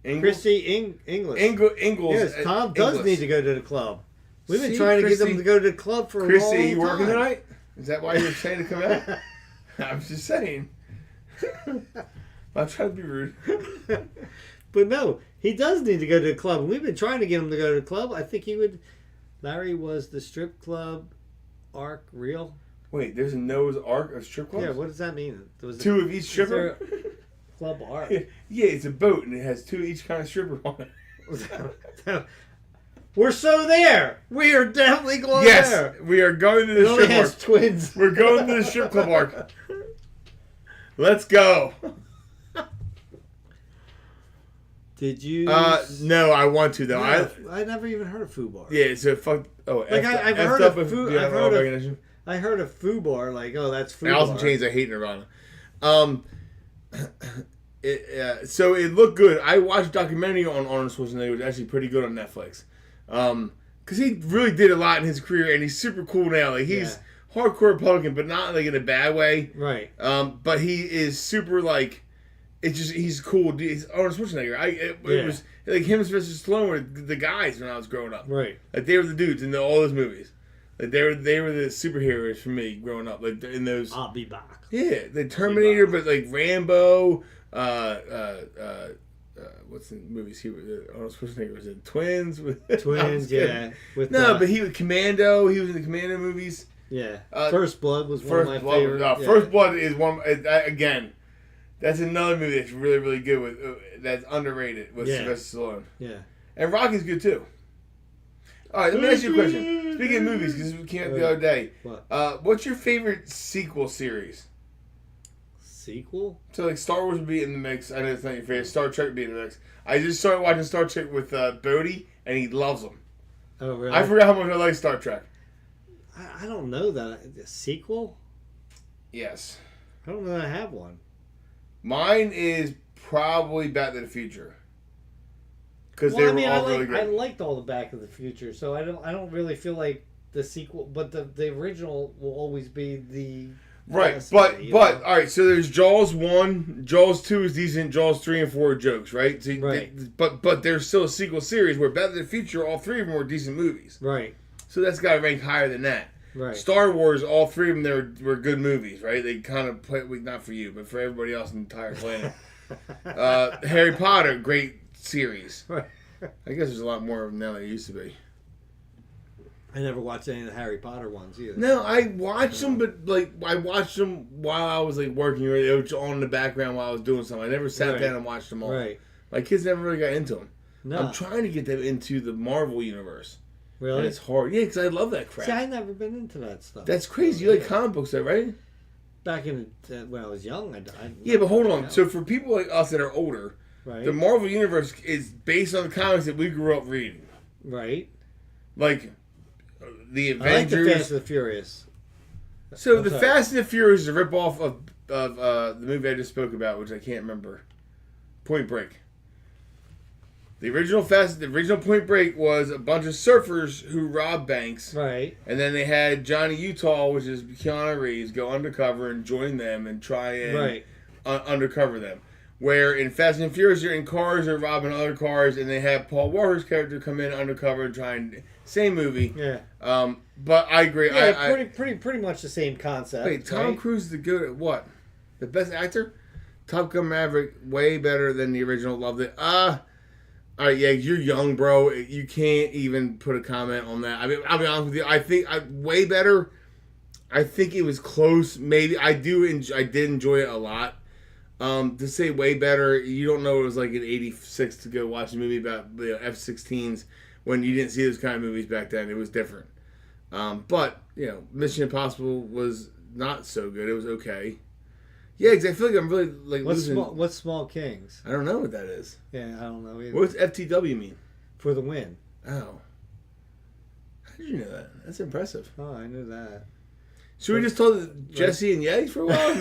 Ingalls? English. Ingalls. Yes, Tom does Inglis. need to go to the club. We've been See, trying to get Christy- them to go to the club for a long Christy, time. are you working tonight? Is that why you're saying to come out? I'm just saying. I'm trying to be rude. But no, he does need to go to the club. We've been trying to get him to go to the club. I think he would. Larry, was the strip club arc real? Wait, there's a Noah's Ark of strip clubs? Yeah, what does that mean? Two of each stripper? Club arc. Yeah, it's a boat and it has two each kind of stripper on it. We're so there. We are definitely going Yes, there. we are going to It the only strip has arc. twins. We're going to the strip club arc. Let's go. Did you? No, I want to though. No, I never even heard of Foo Bar. Yeah, so fuck. Oh, Like I've heard of Foo. I heard of Foo Bar. Like, oh, that's Foo Alice in Bar. Chains. I hate Nirvana. So it looked good. I watched a documentary on Arnold Schwarzenegger. It was actually pretty good on Netflix. Because he really did a lot in his career, and he's super cool now. Like he's hardcore Republican, but not like in a bad way. Right. But he is super like. It's just he's cool. He's Arnold Schwarzenegger. It was like him and Sylvester Stallone were the guys when I was growing up. Right. Like they were the dudes in all those movies. Like they were the superheroes for me growing up. Like in those. I'll be back. Yeah, the Terminator, but like Rambo. What's the movies he was? Arnold Schwarzenegger was in Twins. Twins, yeah. With but he was Commando. He was in the Commando movies. Yeah. First Blood was one of my favorite. First Blood is one again. That's another movie that's really, really good with that's underrated with Sylvester Stallone. Yeah. And Rocky's good too. All right, let me ask you a question. Speaking of movies, because we came up the other day, what's your favorite sequel series? Sequel? So like Star Wars would be in the mix. I know it's not your favorite. Star Trek would be in the mix. I just started watching Star Trek with Bodie, and he loves them. Oh really? I forgot how much I like Star Trek. I don't know that a sequel. Yes. I don't know that I have one. Mine is probably Back to the Future. Because they were all really good. I liked all the Back to the Future, so I don't really feel like the sequel, but the original will always be the right. best, But know? all right. So there's Jaws 1, Jaws 2 is decent, Jaws 3 and 4 are jokes, right? So right. But there's still a sequel series where Back to the Future, all three of them were decent movies. Right. So that's got to rank higher than that. Right. Star Wars, all three of them were good movies, right? They kind of play, not for you, but for everybody else on the entire planet. Harry Potter, great series. Right. I guess there's a lot more of them now than there used to be. I never watched any of the Harry Potter ones either. No, I watched them, but like I watched them while I was like working, or they were on in the background while I was doing something. I never sat down and watched them all. Right. My kids never really got into them. No. I'm trying to get them into the Marvel universe. Really? And it's hard. Yeah, because I love that crap. See, I've never been into that stuff. That's crazy. You like comic books, though, right? Back in when I was young, I yeah, but hold on. So for people like us that are older, right. the Marvel universe is based on the comics that we grew up reading. Right. Like the Avengers. I like the Fast and the Furious. So the Fast and the Furious is a ripoff of the movie I just spoke about, which I can't remember. Point Break. The original Point Break was a bunch of surfers who robbed banks. Right. And then they had Johnny Utah, which is Keanu Reeves, go undercover and join them and try and undercover them. Where in Fast and Furious, you're in cars, they're robbing other cars, and they have Paul Walker's character come in undercover and try and... Same movie. Yeah. But I agree. Yeah, pretty much the same concept. Wait, Tom Cruise is the good at what? The best actor? Top Gun Maverick, way better than the original. Loved it. All right, yeah, you're young, bro. You can't even put a comment on that. I mean, I'll be honest with you. I think way better. I think it was close. Maybe I did enjoy it a lot. To say way better, you don't know it was like an 86 to go watch a movie about the F-16s when you didn't see those kind of movies back then. It was different. But Mission Impossible was not so good. It was okay. Yeah, because I feel like I'm really like losing. What's Small Kings? I don't know what that is. Yeah, I don't know either. What's FTW mean? For the win. Oh. How did you know that? That's impressive. Oh, I knew that. Should we just talk Jesse and Yags for a while?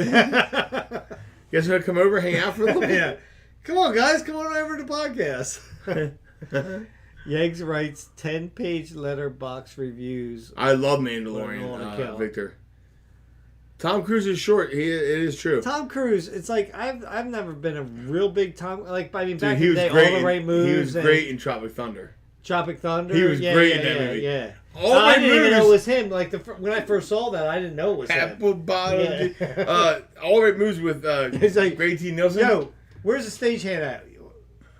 You guys want to come over, hang out for a little bit? Yeah. Come on, guys. Come on over to the podcast. Yags writes 10-page letterbox reviews. I love Mandalorian, Victor. Tom Cruise is short. It is true. Tom Cruise, it's like I've never been a real big Tom. Like I mean, back Dude, in the day, all the right moves. He was great in Tropic Thunder. Tropic Thunder. He was great in that movie. Yeah. I didn't even know it was him. Like when I first saw that, I didn't know it was him. Apple bottom. Yeah. All right moves with it's like Gray T. Nielsen. Yo, where's the stagehand at?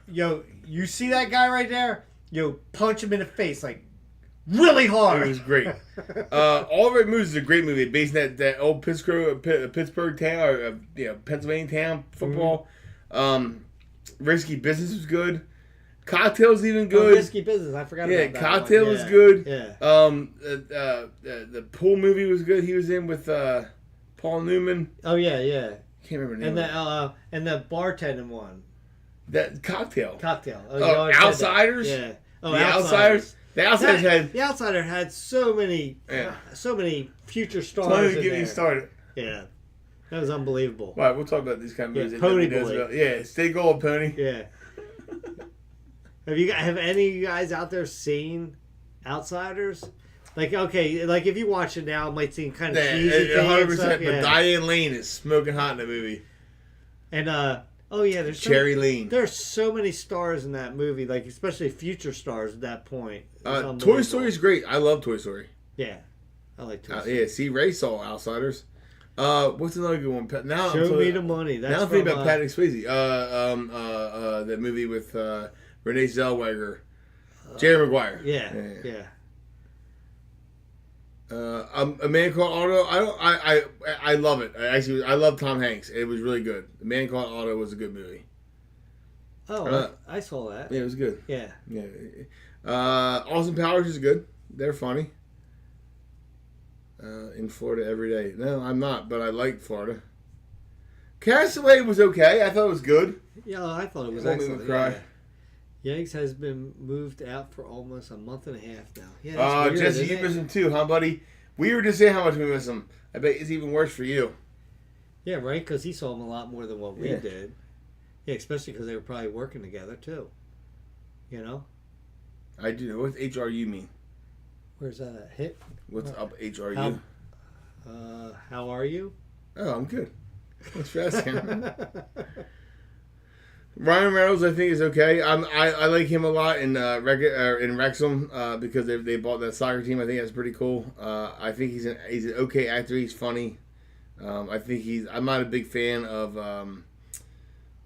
Yo, you see that guy right there? Yo, punch him in the face like really hard. It was great. All Right Moves is a great movie based in that old Pittsburgh town, or Pennsylvania town football. Mm-hmm. Risky Business was good. Cocktail's even good. Risky Business, I forgot about that. Yeah, Cocktail was good. Yeah. The pool movie was good. He was in with Paul Newman. Oh yeah. Can't remember the name. And the bartending one. That Cocktail. Oh, Outsiders. Yeah. Oh, the Outsiders. The Outsider had so many future stars. Don't even get me started. Yeah, that was unbelievable. All right, we'll talk about these kind of movies. Yeah, Pony Boy. Yeah, stay gold, Pony. Yeah. Have any of you guys out there seen Outsiders? Like, okay, like if you watch it now, it might seem kind of cheesy. 100%. But Diane Lane is smoking hot in the movie. And there's Cherry Lane. There's so many stars in that movie, like especially future stars at that point. Toy Story is great. I love Toy Story. Yeah, I like Toy Story. Yeah, see, Ray saw Outsiders. What's another good one? Now Show Me the Money. That's now I'm thinking about Patrick Swayze. That movie with Renee Zellweger, Jerry Maguire. Yeah. A Man Called Otto. I love it. I love Tom Hanks. It was really good. A Man Called Otto was a good movie. Oh, I saw that. Yeah, it was good. Yeah. Austin Powers is good. They're funny. In Florida every day. No, I'm not, but I like Florida. Castaway was okay. I thought it was good. Yeah, I thought it was excellent. excellent. Cry. Yeah. Yanks has been moved out for almost a month and a half now. Yeah, Jesse, you miss him too, huh, buddy? We were just saying how much we miss him. I bet it's even worse for you. Yeah, right, because he saw him a lot more than what we did. Yeah, especially because they were probably working together, too. You know? I do know. What's HRU mean? Where's that at? Hit? What's up, HRU? How are you? Oh, I'm good. Thanks for asking. Ryan Reynolds, I think, is okay. I like him a lot in Wrexham because they bought that soccer team. I think that's pretty cool. I think he's an okay actor. He's funny. I think I'm not a big fan of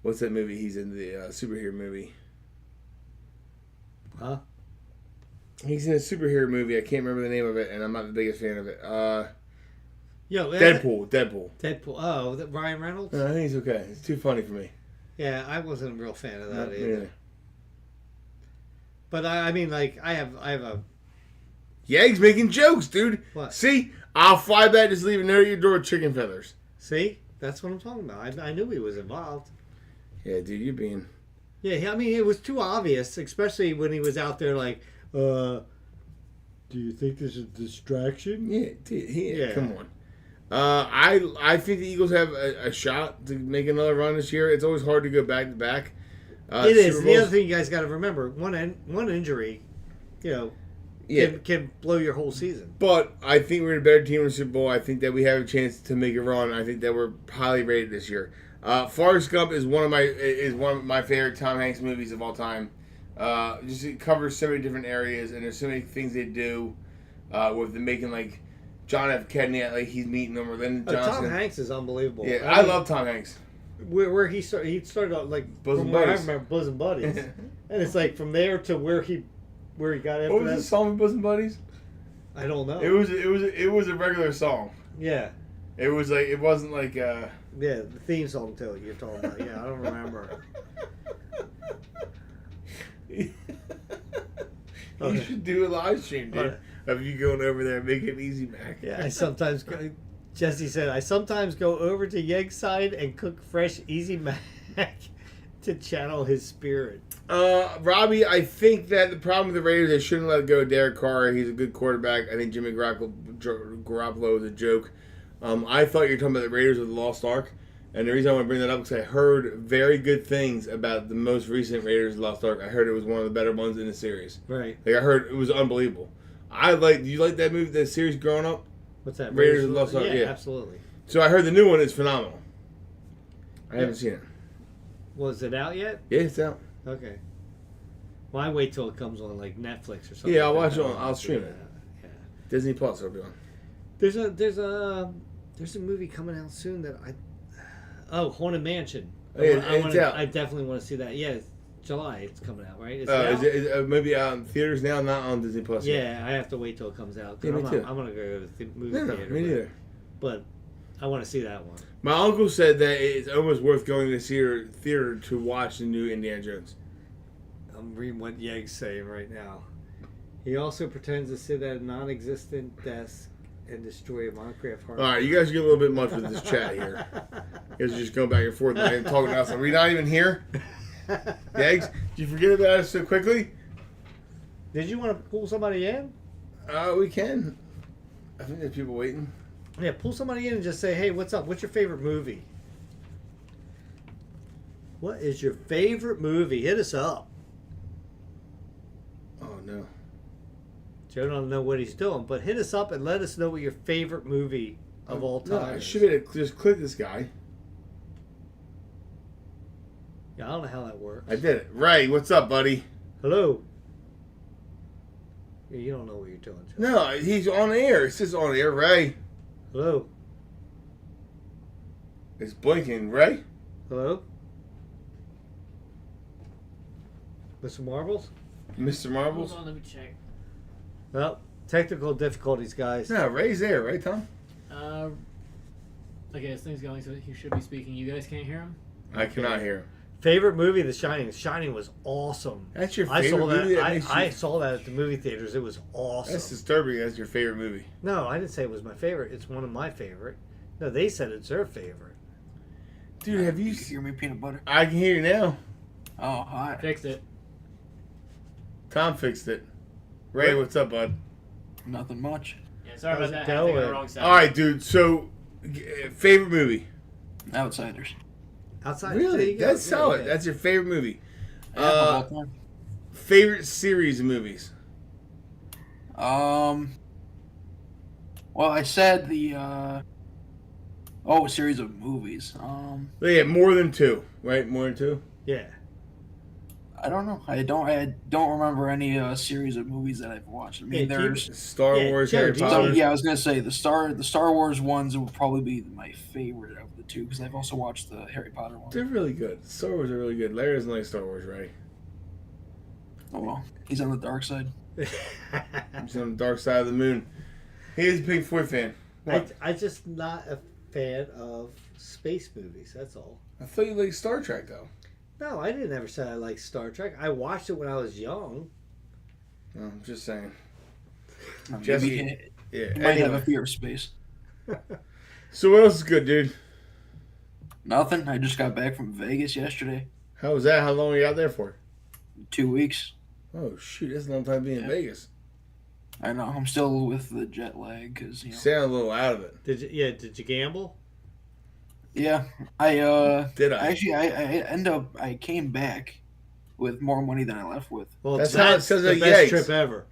what's that movie he's in, the superhero movie. Huh? He's in a superhero movie. I can't remember the name of it, and I'm not the biggest fan of it. Deadpool. Oh, Ryan Reynolds? I think he's okay. It's too funny for me. Yeah, I wasn't a real fan of that either. Yeah. But I mean, like, I have a... Yag's making jokes, dude. What? See? I'll fly back, just leave a note at your door with chicken feathers. See? That's what I'm talking about. I knew he was involved. Yeah, dude, you're being... Yeah, I mean, it was too obvious, especially when he was out there like, do you think this is a distraction? Yeah, dude, come on. I think the Eagles have a shot to make another run this year. It's always hard to go back to back. It is. The other thing you guys got to remember: one injury, can blow your whole season. But I think we're a better team in the Super Bowl. I think that we have a chance to make a run. I think that we're highly rated this year. Forrest Gump is one of my favorite Tom Hanks movies of all time. Just it covers so many different areas, and there's so many things they do with them making like. John F. Kennedy, like he's meeting them, or Lyndon Johnson. Tom Hanks is unbelievable. Yeah, I love Tom Hanks. where he started out like Bosom from where Buddies. I remember Bosom Buddies, and it's like from there to where he got after What was that. the song with Bosom Buddies? I don't know. It was a regular song. Yeah. It was like it wasn't like Yeah, the theme song to it you're talking about. Yeah, I don't remember. You Okay. should do a live stream, dude, Alright. of you going over there and making it easy, Mac. Yeah, I sometimes go. Jesse said, I sometimes go over to Yeg's side and cook fresh Easy Mac to channel his spirit. Robbie, I think that the problem with the Raiders, they shouldn't let go of Derek Carr. He's a good quarterback. I think Jimmy Garoppolo is a joke. I thought you were talking about the Raiders of the Lost Ark. And the reason I want to bring that up is because I heard very good things about the most recent Raiders of the Lost Ark. I heard it was one of the better ones in the series. Right. Like I heard it was unbelievable. Do you like that movie, that series growing up? What's that? Raiders of the Lost Ark? Yeah, Yeah. absolutely. So I heard the new one is phenomenal. I haven't seen it. Was it out yet? Yeah, it's out. Okay. Well, I wait till it comes on like Netflix or something. Yeah, I'll like watch that. it I'll stream it. Yeah. Disney Plus will be on. There's a movie coming out soon that Haunted Mansion. Oh, yeah, it's out. I definitely want to see that. Yeah, it's July. It's coming out, right? Is it Is out? it maybe out in theaters now, not on Disney Plus? yet? Yeah, I have to wait till it comes out. 'Cause Yeah, me too. I'm gonna go to the movie No, theater. me neither. But I want to see that one. My uncle said that it's almost worth going to the theater to watch the new Indiana Jones. I'm reading what Yeg's saying right now. He also pretends to sit at a non-existent desk and destroy a Minecraft heart. All right, you guys get a little bit much with this chat here. You guys are just going back and forth and talking about us. Are we not even here? Gags, did you forget about us so quickly? Did you want to pull somebody in? We can. I think there's people waiting. Yeah, pull somebody in and just say, hey, what's up? What's your favorite movie? What is your favorite movie? Hit us up. Oh, no. Joe don't know what he's doing, but hit us up and let us know what your favorite movie of all No, time I is. should have just clicked this guy. Yeah, I don't know how that works. I did it. Ray, what's up, buddy? Hello. Yeah, you don't know what you're doing, Joe. No, he's on air. It says on air. Ray. Hello. It's blinking. Ray? Hello. Mr. Marbles? Mr. Marbles? Hold on, let me check. Well, technical difficulties, guys. No, Ray's there, right, Tom? Okay, this thing's going, so he should be speaking. You guys can't hear him? I cannot hear him. Favorite movie, The Shining. The Shining was awesome. That's your I favorite saw that. movie? That makes I you- saw that at the movie theaters. It was awesome. That's disturbing. That's your favorite movie. No, I didn't say it was my favorite. It's one of my favorite. No, they said it's their favorite. Dude, have you... You hear me, peanut butter? I can hear you now. Oh, hi. Fixed it. Tom fixed it. Ray, what's up, bud? Nothing much. Yeah, sorry How's about it that. I had to think on going? the wrong side. All right, dude. So, favorite movie? Outsiders. Outside. There Really? you go. That's Yeah, solid. yeah. That's your favorite movie. Yeah, of all time. Favorite series of movies? Well, I said the a series of movies. Yeah, more than two, right? More than two. Yeah. I don't know. I don't remember any series of movies that I've watched. I mean, Yeah, there's Star Yeah, Wars, Jared, Harry do you- Potter. yeah. I was gonna say the Star Wars ones would probably be my favorite of the two because I've also watched the Harry Potter one. They're really good. Star Wars are really good. Larry doesn't like Star Wars, right? Oh well, he's on the dark side. He's on the dark side of the moon. He is a big Bigfoot fan. What? I just not a fan of space movies. That's all. I thought you liked Star Trek, though. No, I didn't ever say I liked Star Trek. I watched it when I was young. No, I'm just saying. Maybe Jesse, he yeah. might have a Anyway. fear of space. So what else is good, dude? Nothing. I just got back from Vegas yesterday. How was that? How long were you out there for? 2 weeks. Oh, shoot. That's a long time being in Yeah. Vegas. I know. I'm still with the jet lag because You sound a little out of it. Did you? Did you gamble? Yeah, I Did I? actually I came back with more money than I left with. Well, That's that's, how it says the at best Yeggs. trip ever.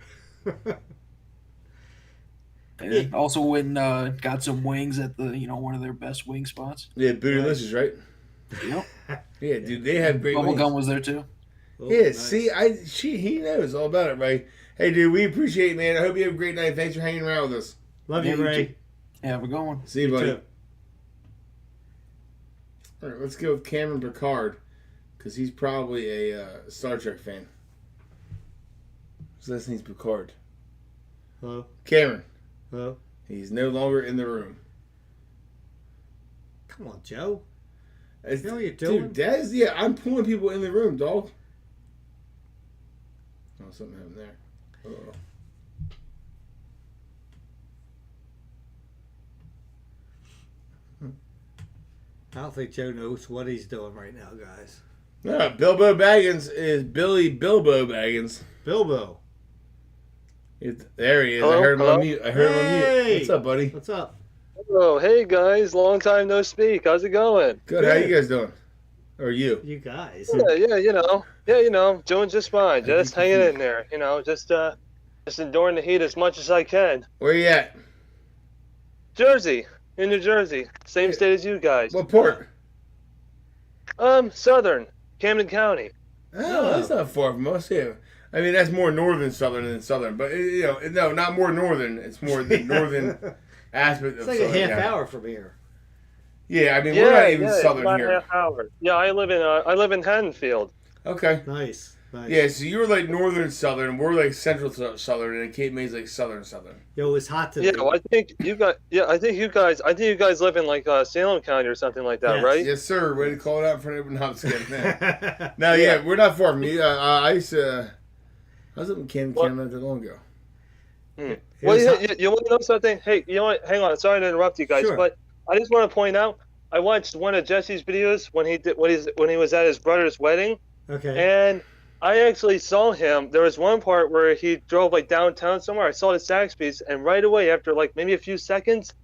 Yeah. Also went and got some wings at the one of their best wing spots. Yeah, Bootylicious, right? Yep. Yeah, dude, they have great Bubble wings. gum was there too. Oh, Yeah, nice. see, he knows all about it, Ray. Hey, dude, we appreciate it, man. I hope you have a great night. Thanks for hanging around with us. Love Yeah, you, you Ray. too. Yeah, have a good one. See you, buddy. too. All right, let's go with Cameron Picard, because he's probably a Star Trek fan. His last name's Picard. Hello? Cameron. Hello? He's no longer in the room. Come on, Joe. You know what you're doing? Dude, I'm pulling people in the room, dog. Oh, something happened there. Uh-oh. I don't think Joe knows what he's doing right now, guys. No, Bilbo Baggins is Billy Bilbo Baggins. Bilbo. There he is. Hello? I heard him Hello? on mute. Hey! What's up, buddy? What's up? Oh, hey guys, long time no speak. How's it going? Good. How you guys doing? Or you? You guys. Yeah, doing just fine. Just hanging in there, just enduring the heat as much as I can. Where you at? Jersey, in New Jersey, same state as you guys. What port? Southern, Camden County. Oh, that's not far from us. Yeah. I mean, that's more northern Southern than Southern, but no, not more northern. It's more the northern aspect It's of like Southern. a half hour from here. Yeah, I mean, we're not even it's Southern about here. a half hour. Yeah, I live in Haddonfield. Okay. Nice. Yeah, so you're like northern Southern, we're like central Southern, and Cape May's like southern Southern. Yo, it's hot today. Yeah, well, I think you guys live in like Salem County or something like that, Yes. right? Yes, sir. Way to call it out in front of everyone. No, I'm just kidding. No, yeah, we're not far from you. I used to. I was up in Camden not that long ago. Well, you want to know something? Hey, you know what? Hang on. Sorry to interrupt you guys, Sure. but I just want to point out. I watched one of Jesse's videos when he was at his brother's wedding, Okay. and I actually saw him. There was one part where he drove like downtown somewhere. I saw the Saxby's, and right away after like maybe a few seconds,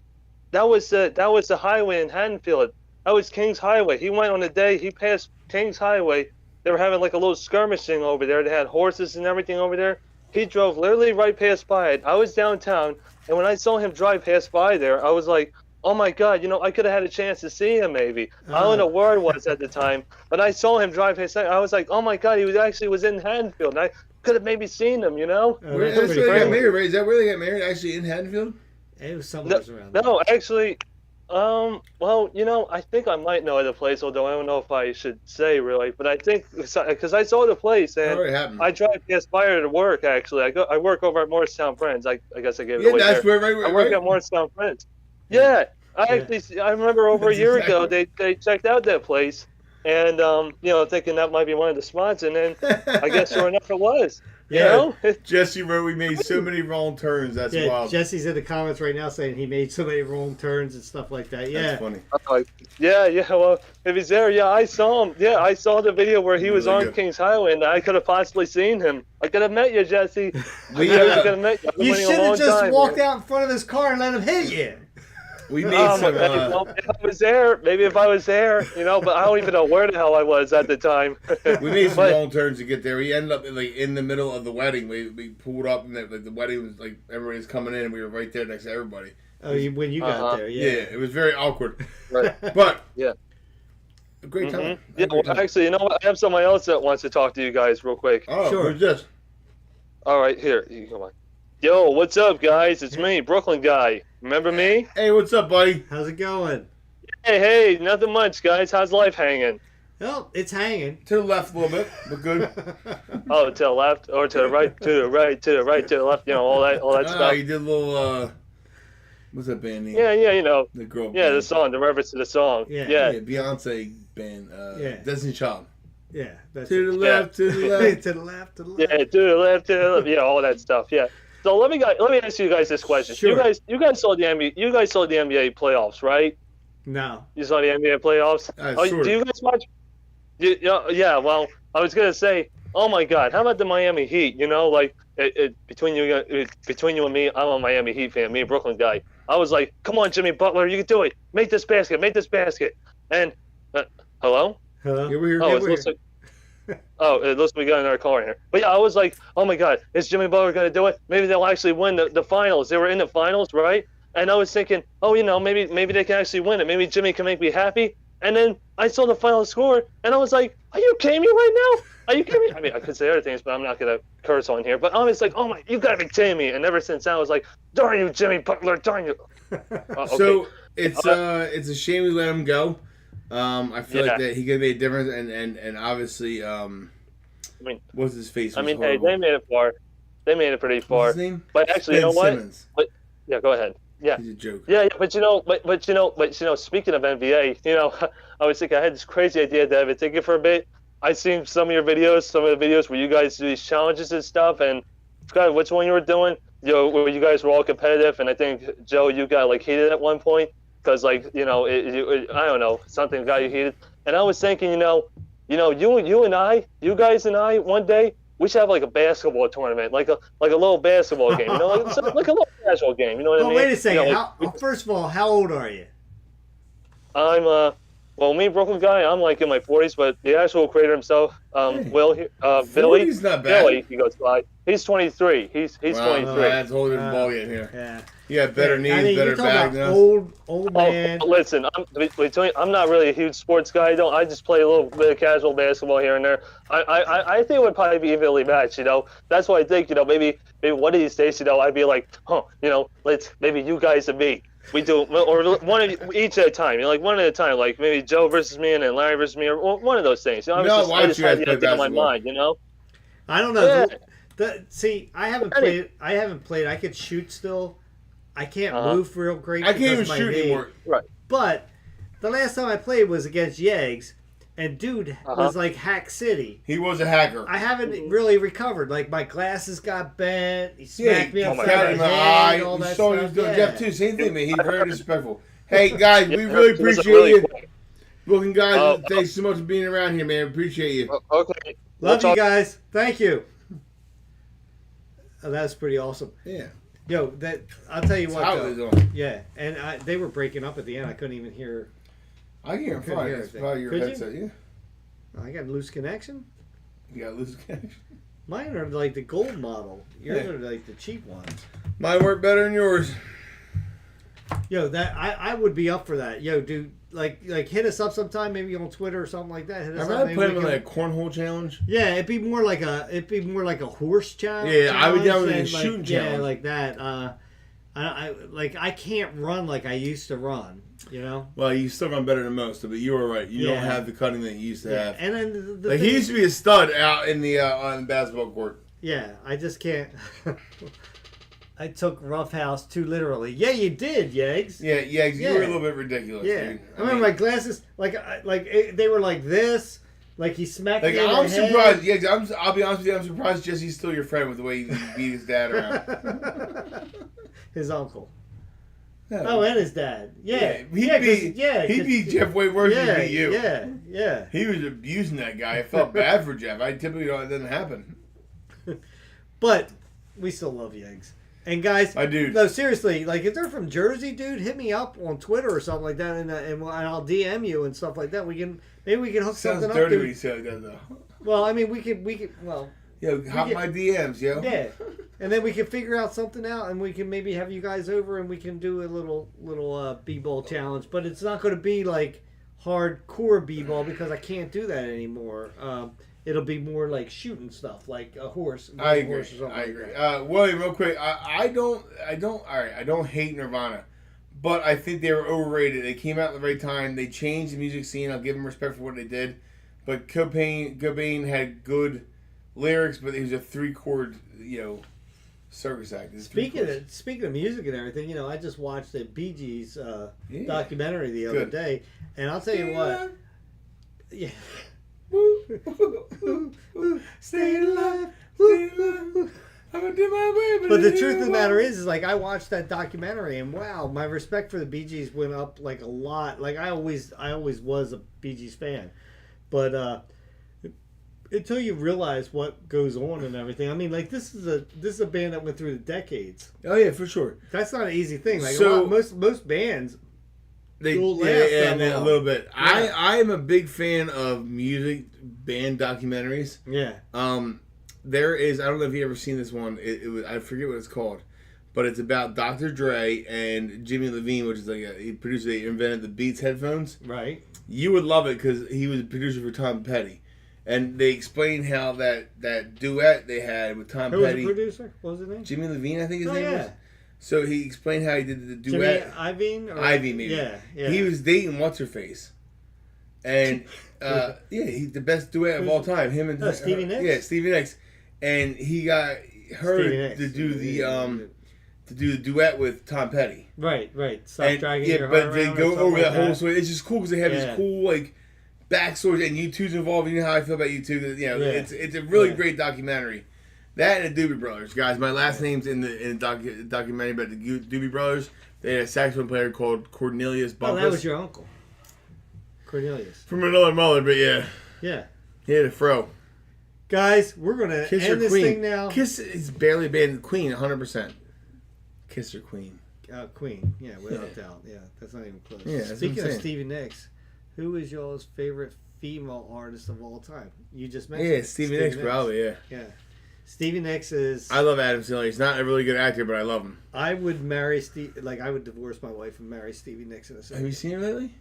that was the highway in Haddonfield. That was King's Highway. He went on a day. He passed King's Highway. They were having like a little skirmishing over there. They had horses and everything over there. He drove literally right past by it. I was downtown, and when I saw him drive past by there, I was like, oh my God, I could have had a chance to see him maybe. I don't know where I was at the time, but I saw him drive past. I was like, oh my God, he was in Haddonfield, and I could have maybe seen him, Oh, Where, that's that's pretty where they got cool. married, right? Is that where they got married? Actually, in Haddonfield? It was somewhere around there. No, actually, well, I think I might know the place, although I don't know if I should say really, but I think, because I saw the place, and Already happened. I drive past by her to work, actually. I work over at Morristown Friends. I guess I gave it Yeah, away that's there. where, right. I work at Morristown Friends. Yeah, I remember over a That's year exactly. ago they checked out that place, and thinking that might be one of the spots, and then I guess sure enough it was. Yeah. Jesse wrote, we made so many wrong turns. That's Yeah, wild. Jesse's in the comments right now saying he made so many wrong turns and stuff like that. Yeah. That's funny. Well, if he's there, I saw him. Yeah, I saw the video where he was Really on good. King's Highway, and I could have possibly seen him. I could have met you, Jesse. We, I could have met you. I've been You waiting a should have long just time, walked man. out in front of his car and let him hit you. we made Oh, some. well, if I was there, maybe if I was there, but I don't even know where the hell I was at the time. We made some But- wrong turns to get there. We ended up in the middle of the wedding. We pulled up, and the wedding was like everybody was coming in, and we were right there next to everybody. Oh, when you got there, Yeah, yeah. it was very awkward, Right. but Yeah. a great time. Mhm. A Yeah, great well, time. actually, you know what? I have somebody else that wants to talk to you guys real quick. Oh, Sure. who's this? All right, here. You come on. Yo, what's up, guys? It's me, Brooklyn guy. Remember me? Hey, what's up, buddy? How's it going? Hey, nothing much, guys. How's life hanging? Well, it's hanging. To the left a little bit, but good. Oh, to the left or to the right, to the right, to the right, to the left. All that Oh, stuff. you did a little. What's that band name? Yeah, The girl. Yeah, band. the song, the reference to the song. Yeah. Yeah. Beyonce band. Yeah. Destiny Child. Yeah, that's To the it. left, to the left. To the left, to the Yeah, left. to the left, to the left. Yeah, all that stuff. Yeah. So let me ask you guys this question. Sure. You guys saw the NBA playoffs, right? No. You saw the NBA playoffs? Sort Do you guys watch? Yeah. Well, I was gonna say, oh my God, how about the Miami Heat? Between you and me, I'm a Miami Heat fan. Me, a Brooklyn guy. I was like, come on, Jimmy Butler, you can do it. Make this basket. And hello? Hello? Yeah, we're here. Oh, Yeah, it we're looks here. like. Oh, it looks like we got another caller in here. But yeah, I was like, oh my God, is Jimmy Butler going to do it? Maybe they'll actually win the finals. They were in the finals, right? And I was thinking, oh, maybe they can actually win it. Maybe Jimmy can make me happy. And then I saw the final score, and I was like, are you kidding me right now? Are you kidding me? I mean, I could say other things, but I'm not going to curse on here. But I was like, oh my, you got to be kidding me. And ever since then, I was like, darn you, Jimmy Butler, darn you. Okay. So it's a shame we let him go. I feel Yeah. like that he could make a difference, and obviously, mean- what's his face? I was mean, hey, horrible. they made it far. They made it pretty far. What's his name? But actually, you Ben know what? Simmons. Yeah, go ahead. Yeah. He's a joke. Yeah, but speaking of NBA, I was thinking I had this crazy idea that I've been thinking for a bit. I've seen some of your videos, some of the videos where you guys do these challenges and stuff, and I forgot which one you were doing. Where you guys were all competitive, and I think Joe, you got like heated at one point because I don't know, something got you heated. And I was thinking, you guys and I, one day we should have like a basketball tournament, like a little basketball game, like a little casual game. You know what I mean? Wait a second. Like, First of all, how old are you? I'm me, Brooklyn guy. I'm like in my 40s, but the actual creator himself, Billy, 40's not bad. Billy, he goes by. He's 23. He's 23. That's a whole different ballgame here. Yeah. You got better knees, you're better talking back about than us. old man. Listen, I'm not really a huge sports guy. I just play a little bit of casual basketball here and there. I think it would probably be evenly matched. That's why I think maybe one of these days I'd be like, let's maybe you guys and me. We do, or one of each at a time. Like one at a time. Like maybe Joe versus me and then Larry versus me, or one of those things. Why I don't just you guys had the play idea in my basketball? mind. I don't know. Yeah. See, I haven't played. I could shoot still. I can't move real great. I can't even because of my shoot knee. anymore. Right. But the last time I played was against Yegs, and dude was like Hack City. He was a hacker. I haven't really recovered. Like my glasses got bent. He smacked me got upside in my the head. eye. And all You that saw stuff. he was doing Yeah. Jeff too. Same thing, man. He's very disrespectful. Hey guys, we Yeah, really it was appreciate really you. quick. Looking guys, thanks so much for being around here, man. Appreciate you. Okay. Love you guys. Thank you. Oh, that's pretty awesome. Yeah. Yo, I'll tell you That's what. how though. it is on. Yeah, and they were breaking up at the end. I couldn't even hear. I can hear him Couldn't fine. hear That's anything. probably your Could you? headset. Yeah. I got a loose connection. You got loose connection. Mine are like the gold model. Yours Yeah. are like the cheap ones. Mine work better than yours. Yo, I would be up for that. Yo, dude, like hit us up sometime, maybe on Twitter or something like that. Hit us I'd up. rather Maybe play we him in can- like a cornhole challenge. Yeah, it'd be more like a horse challenge. Yeah, I would down with a and, shooting Yeah, challenge. like that. I can't run like I used to run. Well, you still run better than most, but you were right. You Yeah. don't have the cutting that you used to have. And then the Like thing, he used to be a stud out in the on the basketball court. yeah, I just can't. I took Roughhouse too literally. Yeah, you did, Yegs. Yeah, you were Yeah. a little bit ridiculous, Yeah, dude. I remember my glasses. They were like this. Like he smacked me in the I'm head. surprised. Yeah, I'll be honest with you. I'm surprised Jesse's still your friend with the way he beat his dad around. His uncle. No. Oh, and his dad. Yeah, he beat Jeff way worse yeah, than he beat you. Yeah. He was abusing that guy. I felt bad for Jeff. I typically don't. It doesn't happen. But we still love Yegs. And guys, I do. No, seriously, like if they're from Jersey, dude, hit me up on Twitter or something like that, and I'll DM you and stuff like that. Maybe we can hook Sounds something dirty up. when you say that though. Well, I mean, we could. Well, Yo, hop my DMs, yo. yeah, and then we can figure out something out, and we can maybe have you guys over, and we can do a little b-ball challenge. But it's not going to be like hardcore b-ball because I can't do that anymore. It'll be more like shooting stuff, like a horse. I agree. Horse or something I like agree. that. William, real quick. I don't hate Nirvana, but I think they were overrated. They came out at the right time. They changed the music scene. I'll give them respect for what they did. But Cobain had good lyrics, but he was a 3-chord, circus act. Speaking of music and everything, I just watched the Bee Gees documentary the other day, and I'll tell you what. Yeah. Stay alive, stay alive. I'm gonna do my way, But the truth of the matter is like I watched that documentary and wow, my respect for the Bee Gees went up like a lot. Like I always was a Bee Gees fan, but until you realize what goes on and everything, I mean, like this is a band that went through the decades. Oh yeah, for sure. That's not an easy thing. Like So- most bands. They Will last and that a long. little bit. Yeah. I am a big fan of music band documentaries. Yeah. There is, I don't know if you ever seen this one. It was, I forget what it's called, but it's about Dr. Dre and Jimmy Levine, which is like they invented the Beats headphones. Right. You would love it because he was a producer for Tom Petty, and they explain how that duet they had with Tom Who was Petty. the producer? What was his name? Jimmy Levine, I think his Oh, name yeah. was. So he explained how he did the Jimmy duet. Iovine? Or- Ivy, maybe. Yeah. He was dating what's her face. and he's the best duet of all time. Him and Stevie Nicks? Yeah, Stevie Nicks, and he got her Stevie Nicks. to do the duet with Tom Petty. Right. Stop dragging your but heart they around go or over something that whole like story. It's just cool because they have Yeah. this cool like backstory, and U2's involved. You know how I feel about U2. You know, Yeah. it's a really Yeah. great documentary. That and the Doobie Brothers, guys. My last name's in the documentary about the Doobie Brothers. They had a saxophone player called Cornelius Bumpus. Oh, that was your uncle, Cornelius. From another mother, but yeah. Yeah. He had a fro. Guys, we're going to Kiss end Her this Queen. thing now. Kiss is barely banned. Queen, 100%. Kiss Her Queen. Queen. Yeah, without doubt. Yeah, that's not even close. Yeah, that's Speaking what I'm of saying. Stevie Nicks, who is y'all's favorite female artist of all time? You just mentioned Yeah, it. Stevie Nicks, probably, yeah. Yeah. Stevie Nicks is... I love Adam Sandler. He's not a really good actor, but I love him. I would marry I would divorce my wife and marry Stevie Nicks in a second. Have you seen him lately?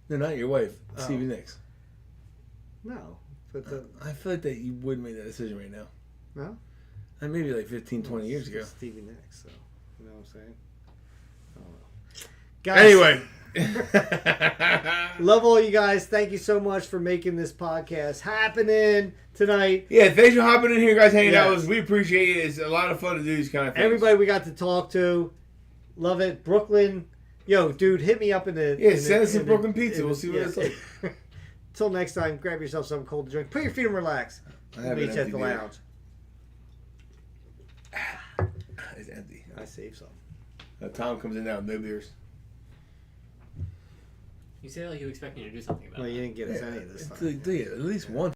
No, not your wife. Oh. Stevie Nicks. No. But I feel like that you would make that decision right now. no? Maybe like 15, 20 years It's ago. just Stevie Nicks, so... You know what I'm saying? I don't know. Guys, Anyway. love all you guys. Thank you so much for making this podcast happening tonight. Yeah, thanks for hopping in here, guys, hanging out Yes. with us. We appreciate it. It's a lot of fun to do these kind of things. Everybody we got to talk to, love it. Brooklyn, yo, dude, hit me up in the... Yeah, send us some Brooklyn pizza. We'll see what it's like. Till next time, grab yourself something cold to drink. Put your feet and relax. I have Meet an you at empty the beer. lounge. It's empty. I saved some. Tom comes in now with no beers. You say like you expect me to do something about Well, it. you didn't get us any of this time. At least one.